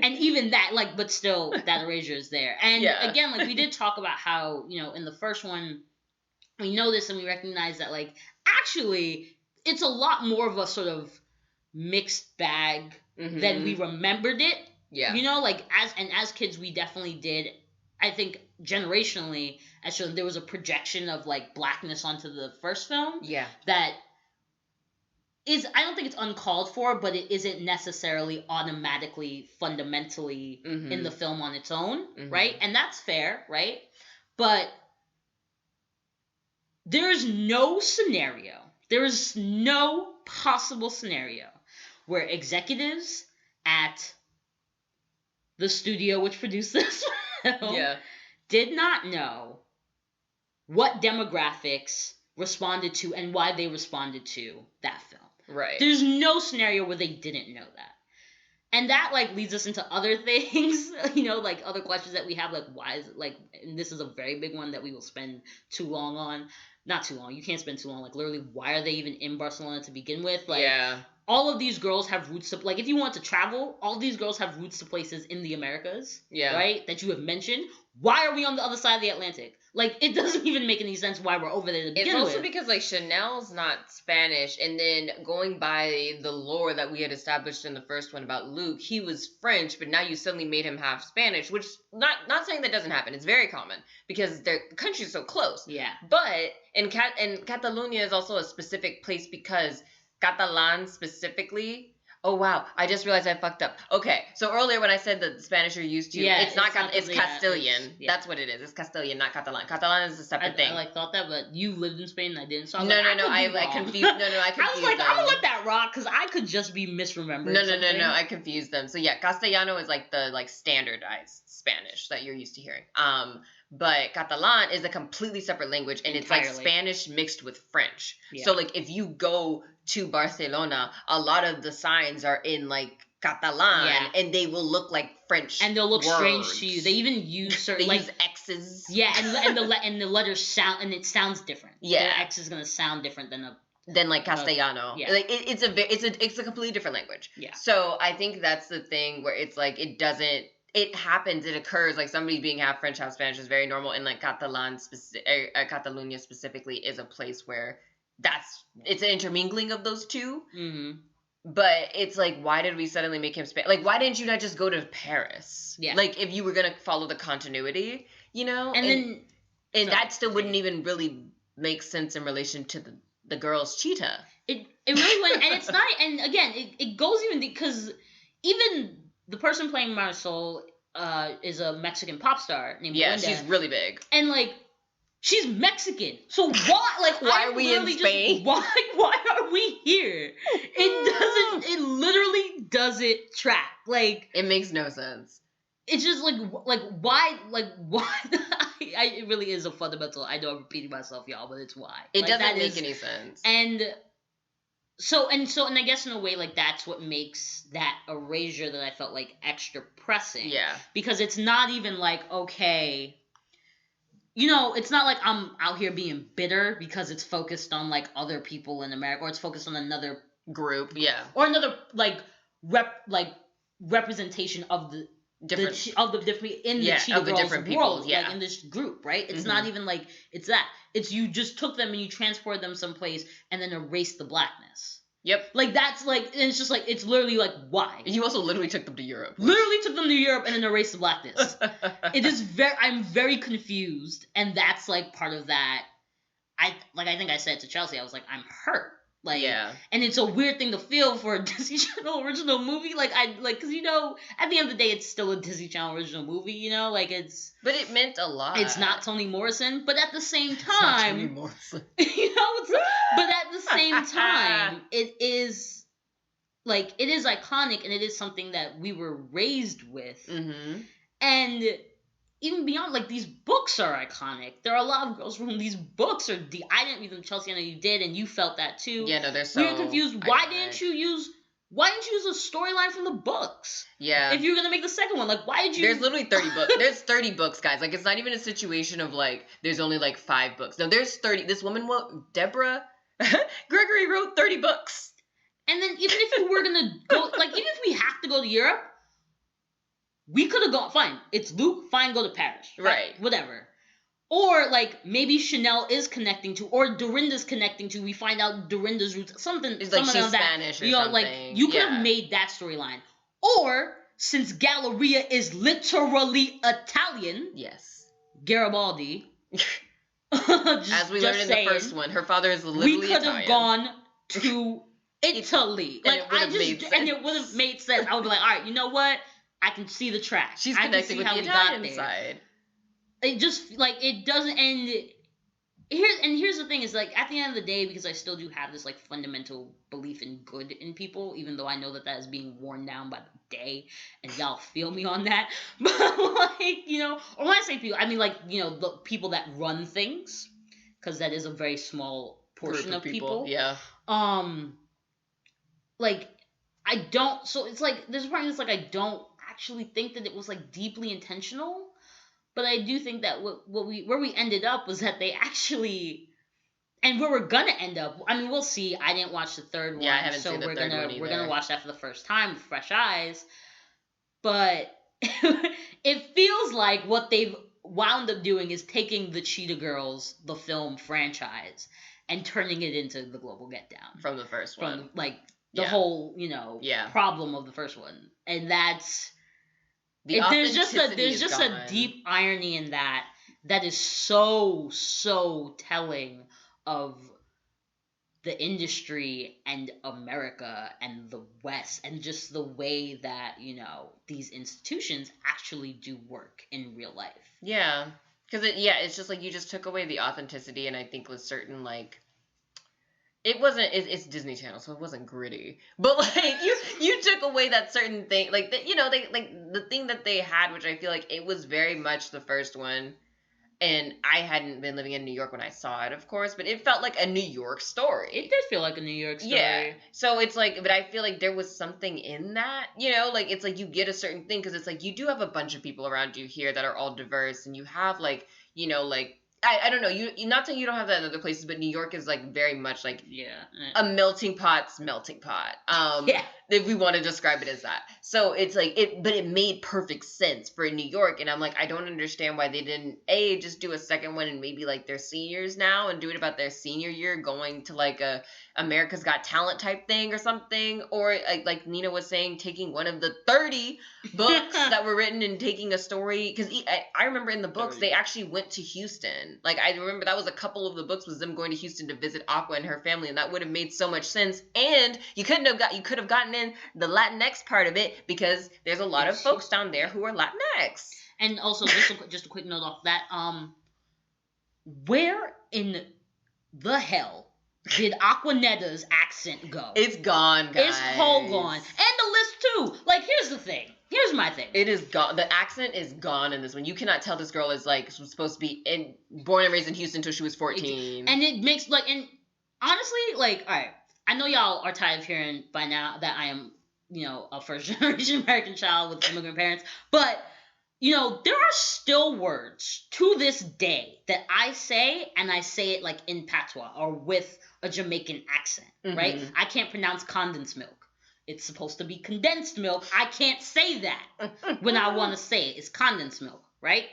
Speaker 2: and even that, like, but still that erasure is there. And again, like we did talk about how, you know, in the first one, we know this and we recognize that, like, actually, it's a lot more of a sort of mixed bag than we remembered it. Yeah. You know, like, as kids, we definitely did, I think, generationally, as shown, there was a projection of, like, blackness onto the first film. Yeah. That is, I don't think it's uncalled for, but it isn't necessarily automatically, fundamentally in the film on its own, right? And that's fair, right? But there's no scenario, there is no possible scenario where executives at the studio which produced this film did not know what demographics responded to and why they responded to that film. Right. There's no scenario where they didn't know that. And that, like, leads us into other things, you know, like, other questions that we have, like, why is it, like, and this is a very big one that we will spend too long on. Not too long. You can't spend too long. Like, literally, why are they even in Barcelona to begin with? Like, all of these girls have roots to, like, if you want to travel, all these girls have roots to places in the Americas, right, that you have mentioned. Why are we on the other side of the Atlantic? Like, it doesn't even make any sense why we're over there to begin with.
Speaker 1: It's also because, like, Chanel's not Spanish, and then going by the lore that we had established in the first one about Luke, he was French, but now you suddenly made him half Spanish, which, not saying that doesn't happen, it's very common, because the country's so close. Yeah. But, and Catalonia is also a specific place because Catalan specifically... Oh, wow. I just realized I fucked up. Okay. So earlier when I said that Spanish are used to, it's Castilian. That's what it is. It's Castilian, not Catalan. Catalan is a separate thing.
Speaker 2: I thought that, but you lived in Spain and I didn't. So I was
Speaker 1: I confused. I
Speaker 2: was like, I'm going to let that rock because I could just be misremembering something.
Speaker 1: No. I confused them. So yeah, Castellano is like the standardized Spanish that you're used to hearing. But Catalan is a completely separate language, and entirely. It's like Spanish mixed with French. Yeah. So, like, if you go to Barcelona, a lot of the signs are in, like, Catalan, and they will look like French
Speaker 2: and they'll look
Speaker 1: words.
Speaker 2: Strange to you. They even use certain,
Speaker 1: they use X's.
Speaker 2: Yeah, and the letters sound, and it sounds different. Yeah. The X is going to sound different than
Speaker 1: like Castellano. Yeah. Like, it's a completely different language. Yeah. So, I think that's the thing where it's, like, it happens, it occurs, like somebody being half French, half Spanish is very normal, and like Catalunya specifically is a place where it's an intermingling of those two. But it's like, why did we suddenly make him Spanish? Like, why didn't you not just go to Paris? Yeah. Like, if you were gonna follow the continuity, you know? And that still wouldn't even really make sense in relation to the girl's Cheetah.
Speaker 2: It really went, and it's not, and again, it goes even because even the person playing Marisol is a Mexican pop star named Belinda.
Speaker 1: She's really big.
Speaker 2: And, like, she's Mexican. So why, like,
Speaker 1: why are we in Spain?
Speaker 2: Why are we here? It literally doesn't track. Like,
Speaker 1: it makes no sense.
Speaker 2: It's just why, it really is a fundamental. I know I'm repeating myself, y'all, but it's why.
Speaker 1: It doesn't make any sense.
Speaker 2: And I guess in a way, like, that's what makes that erasure that I felt like extra pressing.
Speaker 1: Yeah.
Speaker 2: Because it's not even like, okay, it's not like I'm out here being bitter because it's focused on, like, other people in America, or it's focused on another
Speaker 1: group, yeah,
Speaker 2: or another, like, representation of the different in the Cheetah Girls world, yeah, like, in this group, right? It's not even like it's that. It's you just took them and you transported them someplace and then erased the blackness.
Speaker 1: Yep.
Speaker 2: Like, that's like, and it's just like, it's literally like, why?
Speaker 1: You also literally took them to Europe.
Speaker 2: Literally took them to Europe and then erased the blackness. It is I'm very confused, and that's like part of that. I think I said to Chelsea, I was like, I'm hurt. Like, yeah. And it's a weird thing to feel for a Disney Channel original movie. Like, because, at the end of the day, it's still a Disney Channel original movie, like, it's...
Speaker 1: But it meant a lot.
Speaker 2: It's not Toni Morrison, but at the same time...
Speaker 1: It's not Toni Morrison.
Speaker 2: But at the same time, it is, like, it is iconic, and it is something that we were raised with. Mm-hmm. And... even beyond, like, these books are iconic. There are a lot of girls for whom these books are I didn't read them, Chelsea. I know you did, and you felt that too.
Speaker 1: Yeah, no, they're so.
Speaker 2: We were confused. Iconic. Why didn't you use a storyline from the books?
Speaker 1: Yeah.
Speaker 2: If you were gonna make the second one, like, why did you?
Speaker 1: There's literally 30 books. There's 30 books, guys. Like, it's not even a situation of like there's only like 5 books. No, there's 30. This woman, Deborah Gregory, wrote 30 books.
Speaker 2: And then even if you were gonna go, like, even if we have to go to Europe. We could have gone, fine, it's Luke, fine, go to Paris.
Speaker 1: Right.
Speaker 2: Whatever. Or, like, maybe Chanel is connecting to, or Dorinda's connecting to, we find out Dorinda's roots, something.
Speaker 1: It's like she's Spanish or something.
Speaker 2: Like, you could have made that storyline. Or, since Galleria is literally Italian.
Speaker 1: Yes.
Speaker 2: Garibaldi.
Speaker 1: As we learned in the first one, her father is literally Italian.
Speaker 2: We could have gone to Italy. Like, it would have made sense. I would be like, all right, you know what? I can see the track.
Speaker 1: She's connected with the Italian side.
Speaker 2: It just, like, it doesn't end. Here's the thing is, like, at the end of the day, because I still do have this, like, fundamental belief in good in people, even though I know that is being worn down by the day, and y'all feel me on that. But, like, or when I say people, I mean, like, the people that run things, because that is a very small portion of people.
Speaker 1: Yeah.
Speaker 2: Like, I don't. So it's like there's a part that's like I don't actually think that it was, like, deeply intentional, but I do think that where we ended up was that they actually, and where we're gonna end up, I mean, we'll see. I didn't watch the third one,
Speaker 1: I haven't seen the third one either.
Speaker 2: We're gonna watch that for the first time with fresh eyes, but it feels like what they've wound up doing is taking the Cheetah Girls, the film franchise, and turning it into the Global Get Down
Speaker 1: from the first one,
Speaker 2: from, like, the whole problem of the first one, and that's. There's just a deep irony in that is so telling of the industry and America and the West, and just the way that these institutions actually do work in real life.
Speaker 1: Yeah, because it's just like you just took away the authenticity, and I think with certain, like. It wasn't. It's Disney Channel, so it wasn't gritty. But, like, you took away that certain thing, like they like the thing that they had, which I feel like it was very much the first one. And I hadn't been living in New York when I saw it, of course, but it felt like a New York story.
Speaker 2: It did feel like a New York story.
Speaker 1: Yeah. So it's like, but I feel like there was something in that, like it's like you get a certain thing because it's like you do have a bunch of people around you here that are all diverse, and you have like like. I don't know. You not saying you don't have that in other places, but New York is like very much like a melting pot's melting pot. If we want to describe it as that. So it's like but it made perfect sense for New York, and I'm like, I don't understand why they didn't just do a second one and maybe like their seniors now and do it about their senior year going to like a America's Got Talent type thing or something, or like Nina was saying, taking one of the 30 books that were written and taking a story, because I remember in the books they actually went to Houston. Like, I remember that was a couple of the books was them going to Houston to visit Aqua and her family, and that would have made so much sense. And you could have gotten in the Latinx part of it, because there's a lot of folks down there who are Latinx.
Speaker 2: And also, just a quick note off that, where in the hell did Aquanetta's accent go?
Speaker 1: It's gone, guys.
Speaker 2: It's whole gone. And the list too. Like, here's the thing. Here's my thing.
Speaker 1: It is gone. The accent is gone in this one. You cannot tell this girl is like supposed to be born and raised in Houston until she was 14.
Speaker 2: And it makes like, and honestly, like, all right, I know y'all are tired of hearing by now that I am, you know, a first generation American child with immigrant parents, but you know, there are still words to this day that I say, and I say it like in patois or with a Jamaican accent, right? I can't pronounce condensed milk. It's supposed to be condensed milk. I can't say that when I want to say it. It's condensed milk, right?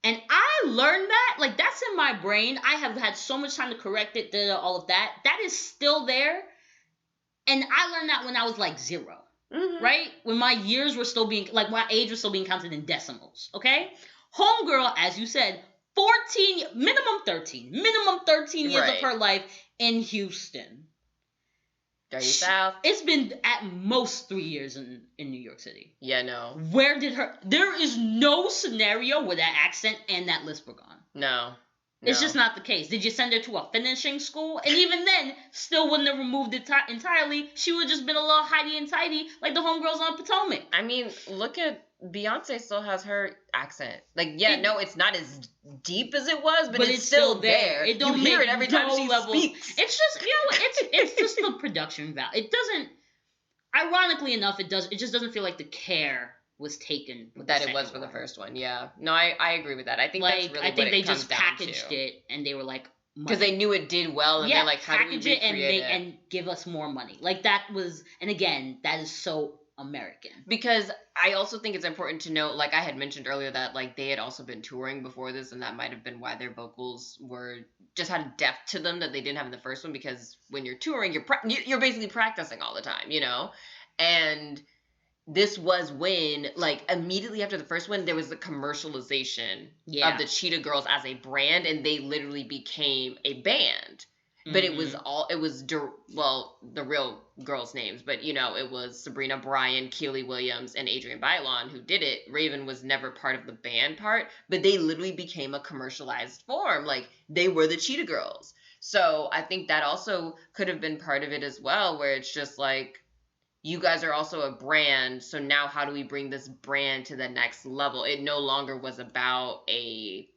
Speaker 2: And I learned that, like, that's in my brain. I have had so much time to correct it, all of that. That is still there. And I learned that when I was like 0. Right? When my years were still being, like, my age was still being counted in decimals, okay? Homegirl, as you said, 14, minimum 13 years of her life in Houston.
Speaker 1: Dirty South.
Speaker 2: It's been at most 3 years in New York City.
Speaker 1: Yeah, no.
Speaker 2: Where did there is no scenario where that accent and that lisp were gone.
Speaker 1: No.
Speaker 2: It's just not the case. Did you send her to a finishing school? And even then, still wouldn't have removed it entirely. She would have just been a little hidey and tidy like the homegirls on Potomac.
Speaker 1: I mean, look at Beyonce still has her accent. Like, yeah, no, it's not as deep as it was, but it's still there.
Speaker 2: It don't
Speaker 1: you hear it every time she speaks.
Speaker 2: It's just, you know, it's just the production value. It doesn't, ironically enough, it just doesn't feel like the care was taken with
Speaker 1: that it was for the first one. Yeah, no, I agree with that. I think like, that's really what it comes
Speaker 2: just packaged it and they were like,
Speaker 1: because they knew it did well, and they're like, how do we recreate it
Speaker 2: and give us more money? Like, that was, and again, that is so American.
Speaker 1: Because I also think it's important to note, like I had mentioned earlier, that like they had also been touring before this, and that might have been why their vocals were just had a depth to them that they didn't have in the first one. Because when you're touring, you're basically practicing all the time, you know, and this was when, like, immediately after the first one, there was the commercialization of the Cheetah Girls as a brand, and they literally became a band. But it was the real girls' names, but, you know, it was Sabrina Bryan, Keely Williams, and Adrienne Bailon who did it. Raven was never part of the band part, but they literally became a commercialized form. Like, they were the Cheetah Girls. So I think that also could have been part of it as well, where it's just like, you guys are also a brand, so now how do we bring this brand to the next level? It no longer was about the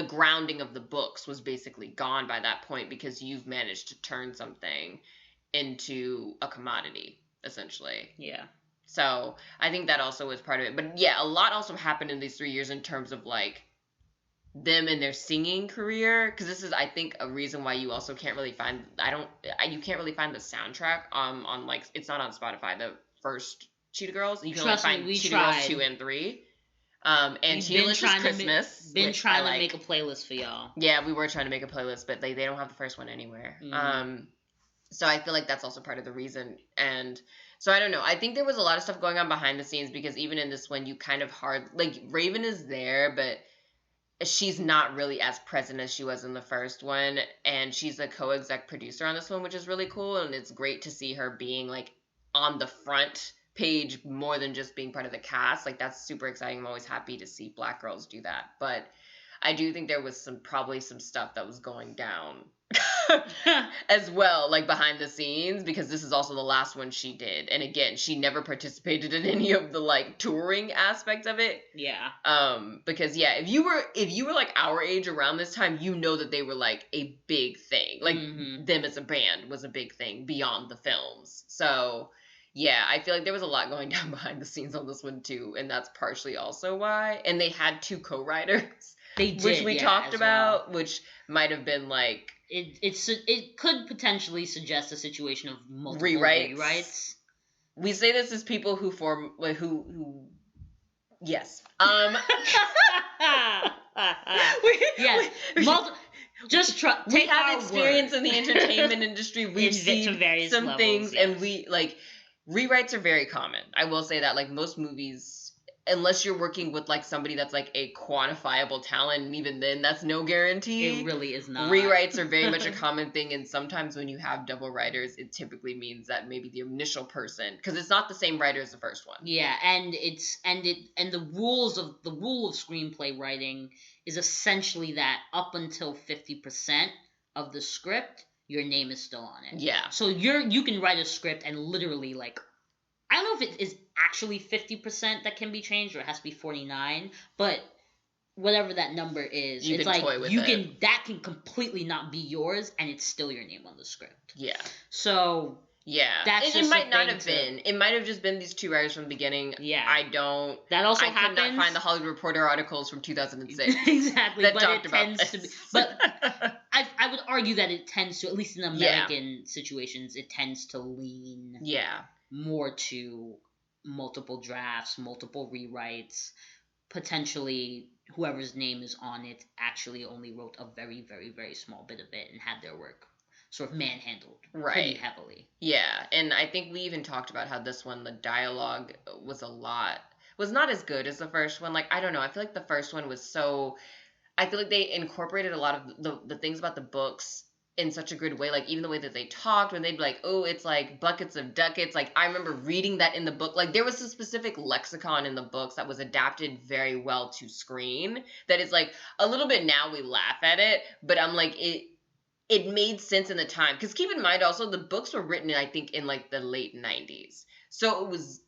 Speaker 1: grounding of the books was basically gone by that point, because you've managed to turn something into a commodity, essentially.
Speaker 2: Yeah.
Speaker 1: So I think that also was part of it. But yeah, a lot also happened in these 3 years in terms of like them and their singing career, because this is, I think, a reason why you also can't really find you can't really find the soundtrack on like, it's not on Spotify, the first Cheetah Girls. You can only find Cheetah Girls 2 and 3. And Cheetah Christmas.
Speaker 2: Been trying to make a playlist for y'all.
Speaker 1: Yeah, we were trying to make a playlist, but they don't have the first one anywhere. So I feel like that's also part of the reason. And so I don't know. I think there was a lot of stuff going on behind the scenes, because even in this one, you kind of like, Raven is there, but she's not really as present as she was in the first one, and she's a co-exec producer on this one, which is really cool, and it's great to see her being like on the front page more than just being part of the cast. Like, that's super exciting. I'm always happy to see Black girls do that. But I do think there was probably some stuff that was going down as well, like behind the scenes, because this is also the last one she did. And again, she never participated in any of the like touring aspects of it.
Speaker 2: Yeah.
Speaker 1: Because yeah, if you were like our age around this time, you know that they were like a big thing. Like, them as a band was a big thing beyond the films. So yeah, I feel like there was a lot going down behind the scenes on this one too, and that's partially also why. And they had 2 co-writers.
Speaker 2: They did,
Speaker 1: which we talked about, which might have been like,
Speaker 2: it could potentially suggest a situation of multiple rewrites.
Speaker 1: We say this as people who yes. We have experience in the entertainment industry. We've seen some levels, things, and we like, rewrites are very common. I will say that, like, most movies, unless you're working with like somebody that's like a quantifiable talent, and even then that's no guarantee.
Speaker 2: It really is not.
Speaker 1: Rewrites are very much a common thing, and sometimes when you have double writers, it typically means that maybe the initial person, because it's not the same writer as the first one.
Speaker 2: Yeah, and the rule of screenplay writing is essentially that up until 50% of the script, your name is still on it.
Speaker 1: Yeah.
Speaker 2: So you can write a script and literally like, I don't know if it is actually 50% that can be changed or it has to be 49, but whatever that number is,
Speaker 1: you
Speaker 2: it's
Speaker 1: can
Speaker 2: like
Speaker 1: toy with
Speaker 2: that can completely not be yours and it's still your name on the script.
Speaker 1: Yeah.
Speaker 2: So
Speaker 1: yeah,
Speaker 2: that's
Speaker 1: it might not have been. It might have just been these two writers from the beginning.
Speaker 2: Yeah,
Speaker 1: That also
Speaker 2: happens.
Speaker 1: I could not find the Hollywood Reporter articles from 2006.
Speaker 2: Exactly,
Speaker 1: that
Speaker 2: but
Speaker 1: talked
Speaker 2: it
Speaker 1: about
Speaker 2: tends
Speaker 1: this.
Speaker 2: to be. But I would argue that it tends to, at least in American situations, it tends to lean more to multiple drafts, multiple rewrites. Potentially, whoever's name is on it actually only wrote a very, very, very small bit of it and had their work sort of manhandled pretty heavily.
Speaker 1: Yeah, and I think we even talked about how this one, the dialogue was not as good as the first one. Like, I don't know, I feel like the first one was I feel like they incorporated a lot of the things about the books in such a good way. Like, even the way that they talked, when they'd be like, oh, it's like buckets of ducats. Like, I remember reading that in the book. Like, there was a specific lexicon in the books that was adapted very well to screen that is like, a little bit now we laugh at it, but I'm like, it made sense in the time. Because keep in mind also, the books were written, I think, in like the late 90s. So it was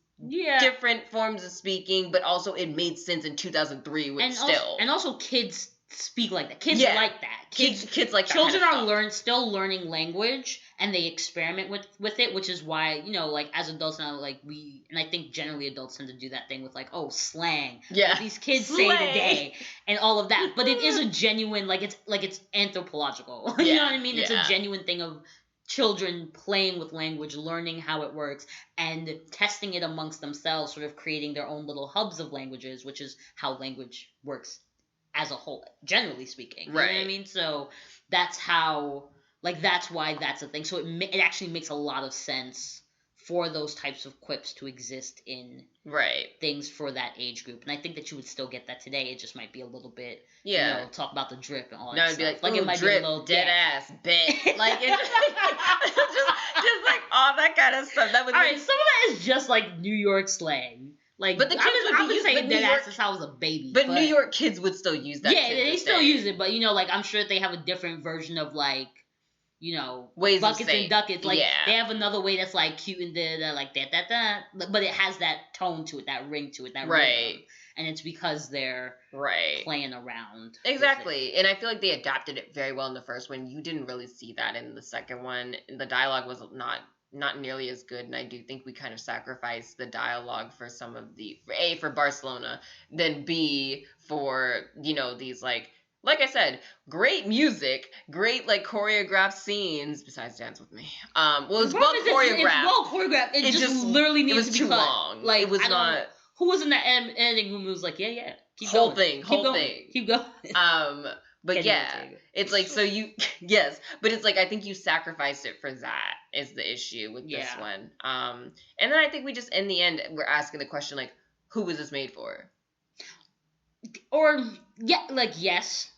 Speaker 1: different forms of speaking, but also it made sense in 2003
Speaker 2: and also kids speak like that. Kids like that.
Speaker 1: Kids like that.
Speaker 2: Children are still learning language, and they experiment with it, which is why, you know, like as adults now, like and I think generally adults tend to do that thing with like, oh, slang.
Speaker 1: Yeah.
Speaker 2: What these kids say today and all of that. But it is a genuine, it's anthropological. You know what I mean? It's a genuine thing of children playing with language, learning how it works, and testing it amongst themselves, sort of creating their own little hubs of languages, which is how language works as a whole, generally speaking. You know what I mean? So that's how, that's why that's a thing. So it actually makes a lot of sense for those types of quips to exist in things for that age group. And I think that you would still get that today. It just might be a little bit, talk about the drip and all that stuff.
Speaker 1: It'd be like it might
Speaker 2: drip,
Speaker 1: be a little dead ass bit. Like, just like all that kind of stuff. That would
Speaker 2: all right, some of that is just like New York slang. Like,
Speaker 1: but the kids
Speaker 2: I've been saying dead ass since I was a baby.
Speaker 1: But New York kids would still use that.
Speaker 2: Yeah, they still use it, but, you know, like, I'm sure they have a different version of, like, you know, ways buckets and ducats. Like, they have another way that's, like, cute and like that. But it has that tone to it, that ring to it, that rhythm. And it's because they're playing around.
Speaker 1: Exactly. And I feel like they adapted it very well in the first one. You didn't really see that in the second one. The dialogue was not nearly as good, and I do think we kind of sacrificed the dialogue for some of for Barcelona, then B for, you know, these like I said, great music, great like choreographed scenes, besides Dance With Me. Well, it's well choreographed.
Speaker 2: It's well choreographed. It just literally needs to be
Speaker 1: too
Speaker 2: cut.
Speaker 1: long.
Speaker 2: Like,
Speaker 1: it was not.
Speaker 2: Who was in that editing room who was like, keep
Speaker 1: whole
Speaker 2: going.
Speaker 1: thing.
Speaker 2: Keep going.
Speaker 1: But it's like, so yes, but it's like, I think you sacrificed it for that is the issue with this one. And then I think we just, in the end, we're asking the question, like, who was this made for?
Speaker 2: Or, yes.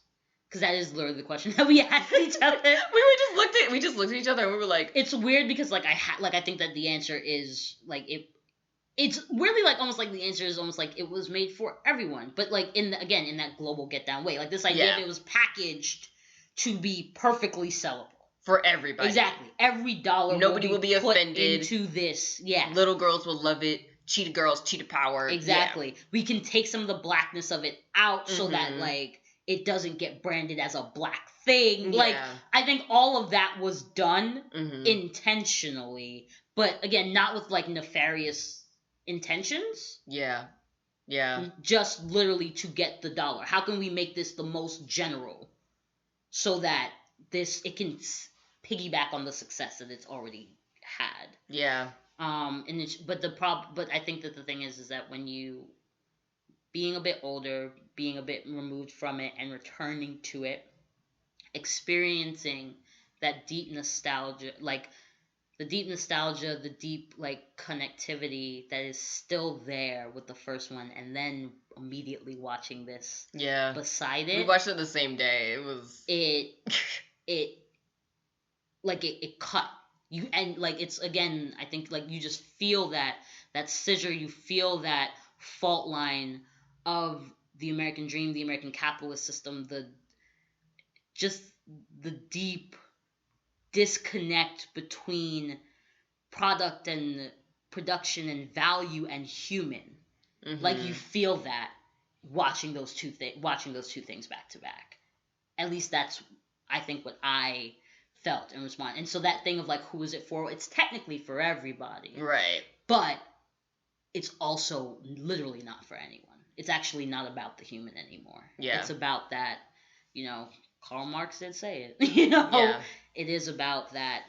Speaker 2: Because that is literally the question that we asked each other.
Speaker 1: we just looked at each other and we were like.
Speaker 2: It's weird because, like, I think that the answer is, like, it's really like almost like the answer is almost like it was made for everyone, but like in that global get down way, like this idea that it was packaged to be perfectly sellable
Speaker 1: for everybody.
Speaker 2: Exactly, every dollar.
Speaker 1: Nobody will be offended
Speaker 2: into this. Yeah,
Speaker 1: little girls will love it. Cheetah girls, cheetah power.
Speaker 2: Exactly. Yeah. We can take some of the blackness of it out so that like it doesn't get branded as a black thing. Yeah. Like I think all of that was done intentionally, but again, not with like nefarious intentions.
Speaker 1: Yeah.
Speaker 2: Just literally to get the dollar. How can we make this the most general so that it can piggyback on the success that it's already had?
Speaker 1: Yeah.
Speaker 2: But I think that the thing is that when you being a bit older, being a bit removed from it and returning to it, experiencing that deep nostalgia, like the deep nostalgia, the deep like connectivity that is still there with the first one, and then immediately watching this beside it.
Speaker 1: We watched it the same day. It was
Speaker 2: it cut you, and like it's again, I think like you just feel that scissor, you feel that fault line of the American dream, the American capitalist system, the deep disconnect between product and production and value and human. Like you feel that watching those two things back to back. At least that's, I think, what I felt in response. And so that thing of like, who is it for? It's technically for everybody,
Speaker 1: right?
Speaker 2: But it's also literally not for anyone. It's actually not about the human anymore. Yeah, it's about that. Karl Marx did say it. It is about that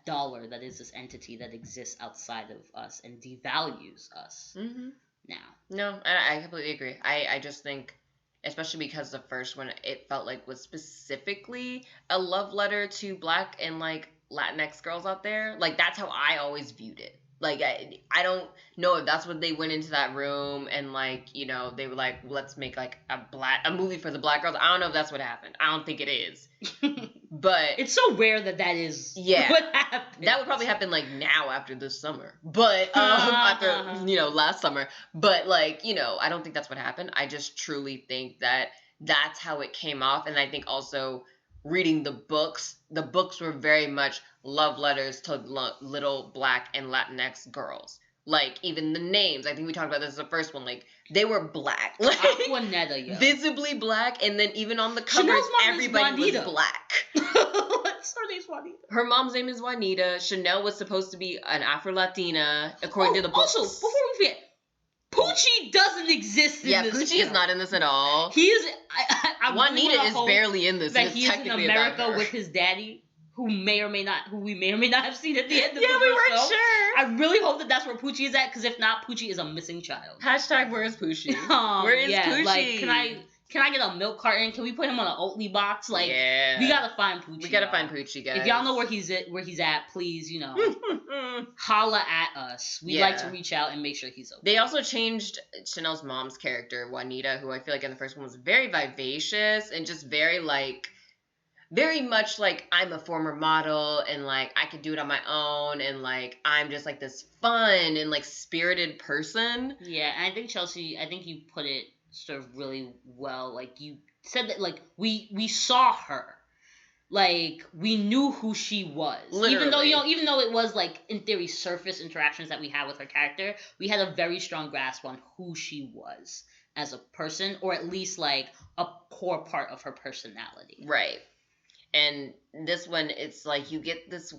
Speaker 2: dollar that is this entity that exists outside of us and devalues us now.
Speaker 1: No, I completely agree. I just think, especially because the first one, it felt like was specifically a love letter to Black and like Latinx girls out there. Like that's how I always viewed it. Like I don't know if that's what they went into that room and like they were like, let's make like a movie for the Black girls. I don't know if that's what happened. I don't think it is. But
Speaker 2: it's so rare that is what happened.
Speaker 1: That would probably happen like now after this summer. But after last summer. But like I don't think that's what happened. I just truly think that that's how it came off. And I think also reading the books were very much love letters to little Black and Latinx girls. Like even the names, I think we talked about this in the first one. Like they were Black, like
Speaker 2: Aquanetta,
Speaker 1: visibly Black, and then even on the covers, everybody was Black.
Speaker 2: Her name's Juanita.
Speaker 1: Her mom's name is Juanita. Chanel was supposed to be an Afro-Latina, according to the books.
Speaker 2: Also, before we forget, Poochie doesn't exist in this.
Speaker 1: Yeah, Poochie is not in this at all.
Speaker 2: He is.
Speaker 1: Juanita is barely in this.
Speaker 2: That he's in America with his daddy, who we may or may not have seen at the end of the
Speaker 1: we weren't sure.
Speaker 2: I really hope that that's where Poochie is at, because if not, Poochie is a missing child.
Speaker 1: #, where is Poochie? Where is Poochie?
Speaker 2: Like, can I get a milk carton? Can we put him on an Oatly box? Like, we gotta find Poochie.
Speaker 1: We gotta find Poochie, guys.
Speaker 2: If y'all know where he's at, please, holla at us. We'd like to reach out and make sure he's okay.
Speaker 1: They also changed Chanel's mom's character, Juanita, who I feel like in the first one was very vivacious and just very much like I'm a former model and like I could do it on my own and like I'm just like this fun and like spirited person.
Speaker 2: Yeah, and I think Chelsea, you put it sort of really well. Like you said that like we saw her. Like we knew who she was.
Speaker 1: Literally.
Speaker 2: Even though it was like in theory surface interactions that we had with her character, we had a very strong grasp on who she was as a person, or at least like a core part of her personality.
Speaker 1: Right. And this one, it's like you get this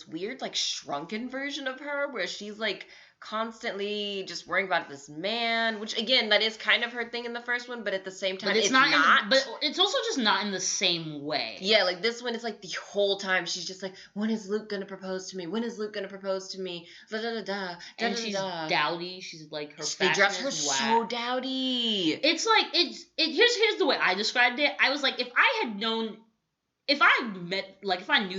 Speaker 1: weird like shrunken version of her where she's like constantly just worrying about this man, which again, that is kind of her thing in the first one, but at the same time, it's not.
Speaker 2: But it's also just not in the same way.
Speaker 1: Yeah, like this one, it's like the whole time she's just like, when is Luke gonna propose to me? When is Luke gonna propose to me? Da da da da.
Speaker 2: And she's dowdy. She's like her.
Speaker 1: They dress her so dowdy.
Speaker 2: It's like here's the way I described it. I was like, if I knew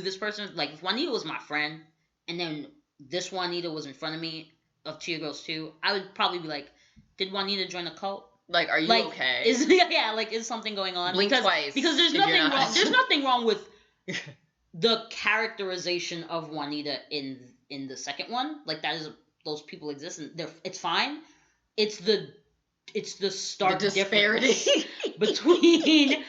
Speaker 2: this person, like if Juanita was my friend, and then this Juanita was in front of me of Cheetah Girls 2, I would probably be like, did Juanita join a cult?
Speaker 1: Like, are you okay?
Speaker 2: Is something going on?
Speaker 1: Blink twice.
Speaker 2: Because there's nothing wrong. There's nothing wrong with the characterization of Juanita in the second one. Like that is those people exist and it's fine. It's the stark difference between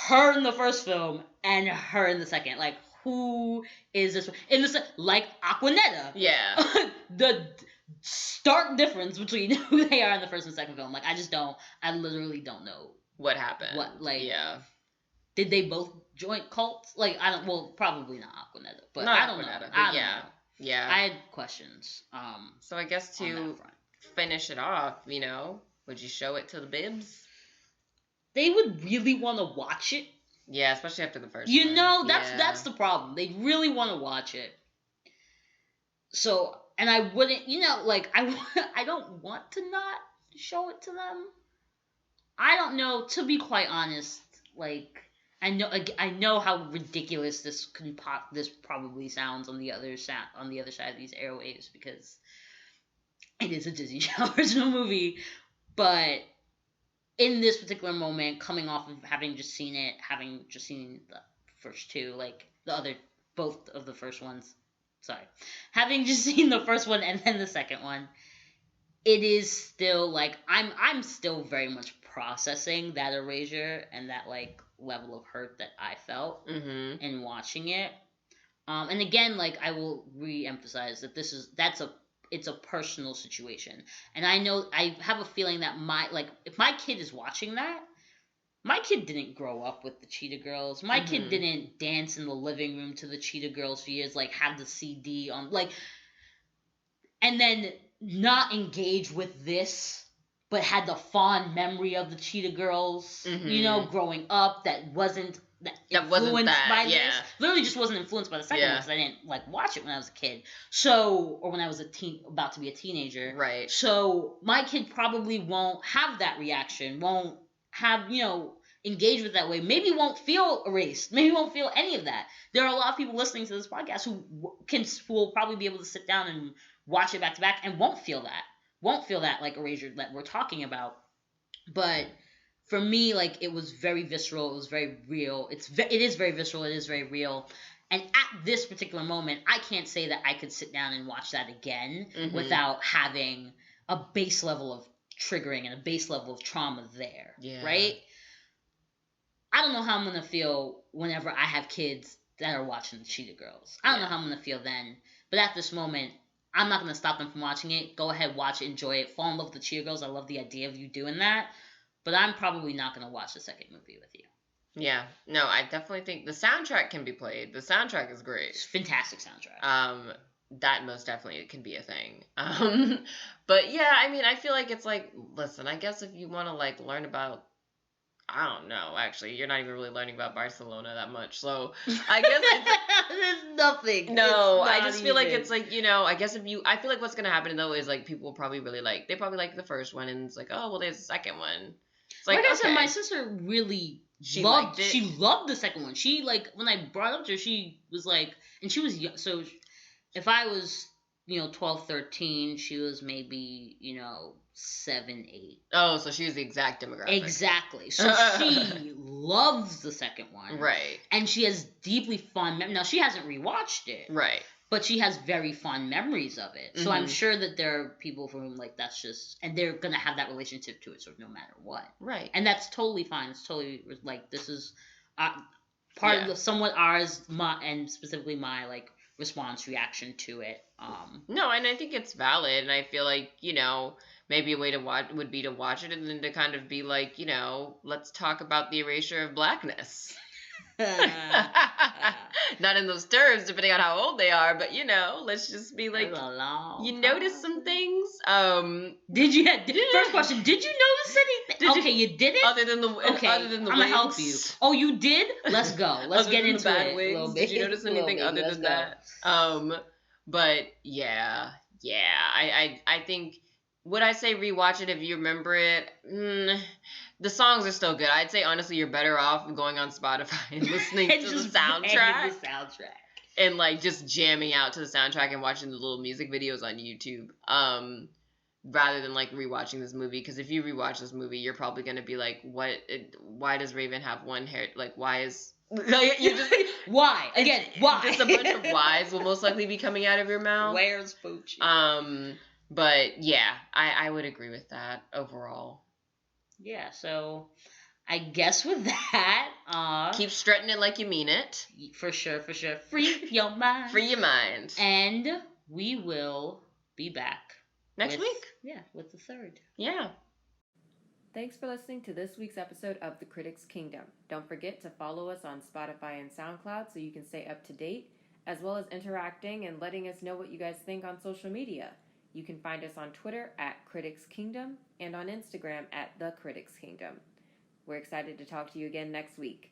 Speaker 2: her in the first film and her in the second. Like, who is this? Like Aquanetta.
Speaker 1: Yeah.
Speaker 2: The stark difference between who they are in the first and second film. Like, I literally don't know.
Speaker 1: What happened?
Speaker 2: Yeah. Did they both join cults? Like, probably not Aquanetta. But
Speaker 1: not
Speaker 2: I don't
Speaker 1: Aquanetta,
Speaker 2: know.
Speaker 1: But yeah. Yeah.
Speaker 2: I had questions.
Speaker 1: So I guess to finish it off, would you show it to the bibs?
Speaker 2: They would really want to watch it.
Speaker 1: Yeah, especially after the first one.
Speaker 2: That's the problem. They really want to watch it. So, and I wouldn't, I don't want to not show it to them. I don't know, to be quite honest, like, I know how ridiculous this probably sounds on the other side of these airwaves, because it is a Disney Channel original movie, but in this particular moment, coming off of having just seen the first two, like both of the first ones, sorry, having just seen the first one and then the second one, it is still like I'm still very much processing that erasure and that like level of hurt that I felt in watching it. And again, like, I will re-emphasize that it's a personal situation, and I have a feeling that if my kid is watching that, my kid didn't grow up with the Cheetah Girls. My kid didn't dance in the living room to the Cheetah Girls for years, like have the CD on, like, and then not engage with this, but had the fond memory of the Cheetah Girls, growing up, that wasn't influenced by this. Literally just wasn't influenced by the second one, because I didn't like watch it when I was a kid. So, or when I was about to be a teenager.
Speaker 1: Right.
Speaker 2: So my kid probably won't have that reaction, won't have, engage with that way. Maybe won't feel erased. Maybe won't feel any of that. There are a lot of people listening to this podcast who will probably be able to sit down and watch it back to back and won't feel that like erasure that we're talking about. But for me, like, it was very visceral. It was very real. It is very visceral. It is very real. And at this particular moment, I can't say that I could sit down and watch that again without having a base level of triggering and a base level of trauma there. Yeah. Right? I don't know how I'm going to feel whenever I have kids that are watching the Cheetah Girls. I don't know how I'm going to feel then. But at this moment, I'm not going to stop them from watching it. Go ahead, watch it, enjoy it, fall in love with the Cheetah Girls. I love the idea of you doing that. But I'm probably not going to watch the second movie with you. Yeah.
Speaker 1: No, I definitely think the soundtrack can be played. The soundtrack is great.
Speaker 2: It's fantastic soundtrack.
Speaker 1: That most definitely can be a thing. But yeah, I mean, I feel like it's like, listen, I guess if you want to like learn about, I don't know, actually, you're not even really learning about Barcelona that much. So I guess
Speaker 2: there's nothing.
Speaker 1: No, I just feel like it's like, I guess I feel like what's going to happen though is like people will probably really they probably like the first one, and it's like, oh, well, there's the second one. It's
Speaker 2: like I said, my sister really loved the second one. She, like, when I brought it up to her, she was like, and she was young, so if I was, 12, 13, she was maybe, 7, 8.
Speaker 1: Oh, so she was the exact demographic.
Speaker 2: Exactly. So she loves the second one.
Speaker 1: Right.
Speaker 2: And she has deeply fond memories. Now, she hasn't rewatched it.
Speaker 1: Right.
Speaker 2: But she has very fond memories of it. So I'm sure that there are people for whom, like, that's just, and they're going to have that relationship to it, sort of no matter what. Right. And that's totally fine. It's totally, like, this is part of somewhat ours, and specifically my, like, response, reaction to it.
Speaker 1: No, and I think it's valid, and I feel like, maybe a way to watch would be to watch it and then to kind of be like, let's talk about the erasure of blackness. Not in those terms, depending on how old they are, but let's just be like, you notice some things.
Speaker 2: First question, did you notice anything? You didn't.
Speaker 1: Other than the
Speaker 2: I'm gonna help you. Oh, you did? Let's go. Let's get into it.
Speaker 1: Wigs, a little bit. Did you notice anything other than that? But yeah, I think. Would I say rewatch it if you remember it? The songs are still good. I'd say, honestly, you're better off going on Spotify and listening to the soundtrack. And, like, just jamming out to the soundtrack and watching the little music videos on YouTube. Rather than, like, rewatching this movie. Because if you rewatch this movie, you're probably going to be like, why does Raven have one hair? Like, why is... Like, you're just,
Speaker 2: why? Again, why?
Speaker 1: Just a bunch of whys will most likely be coming out of your mouth.
Speaker 2: Where's Poochie?
Speaker 1: But yeah, I would agree with that overall.
Speaker 2: Yeah, so I guess with that,
Speaker 1: keep strutting it like you mean it.
Speaker 2: For sure. Free your mind.
Speaker 1: Free your mind.
Speaker 2: And we will be back
Speaker 1: next week.
Speaker 2: Yeah, with the third.
Speaker 1: Yeah.
Speaker 3: Thanks for listening to this week's episode of The Critics Kingdom. Don't forget to follow us on Spotify and SoundCloud so you can stay up to date, as well as interacting and letting us know what you guys think on social media. You can find us on Twitter at Critics Kingdom and on Instagram at The Critics Kingdom. We're excited to talk to you again next week.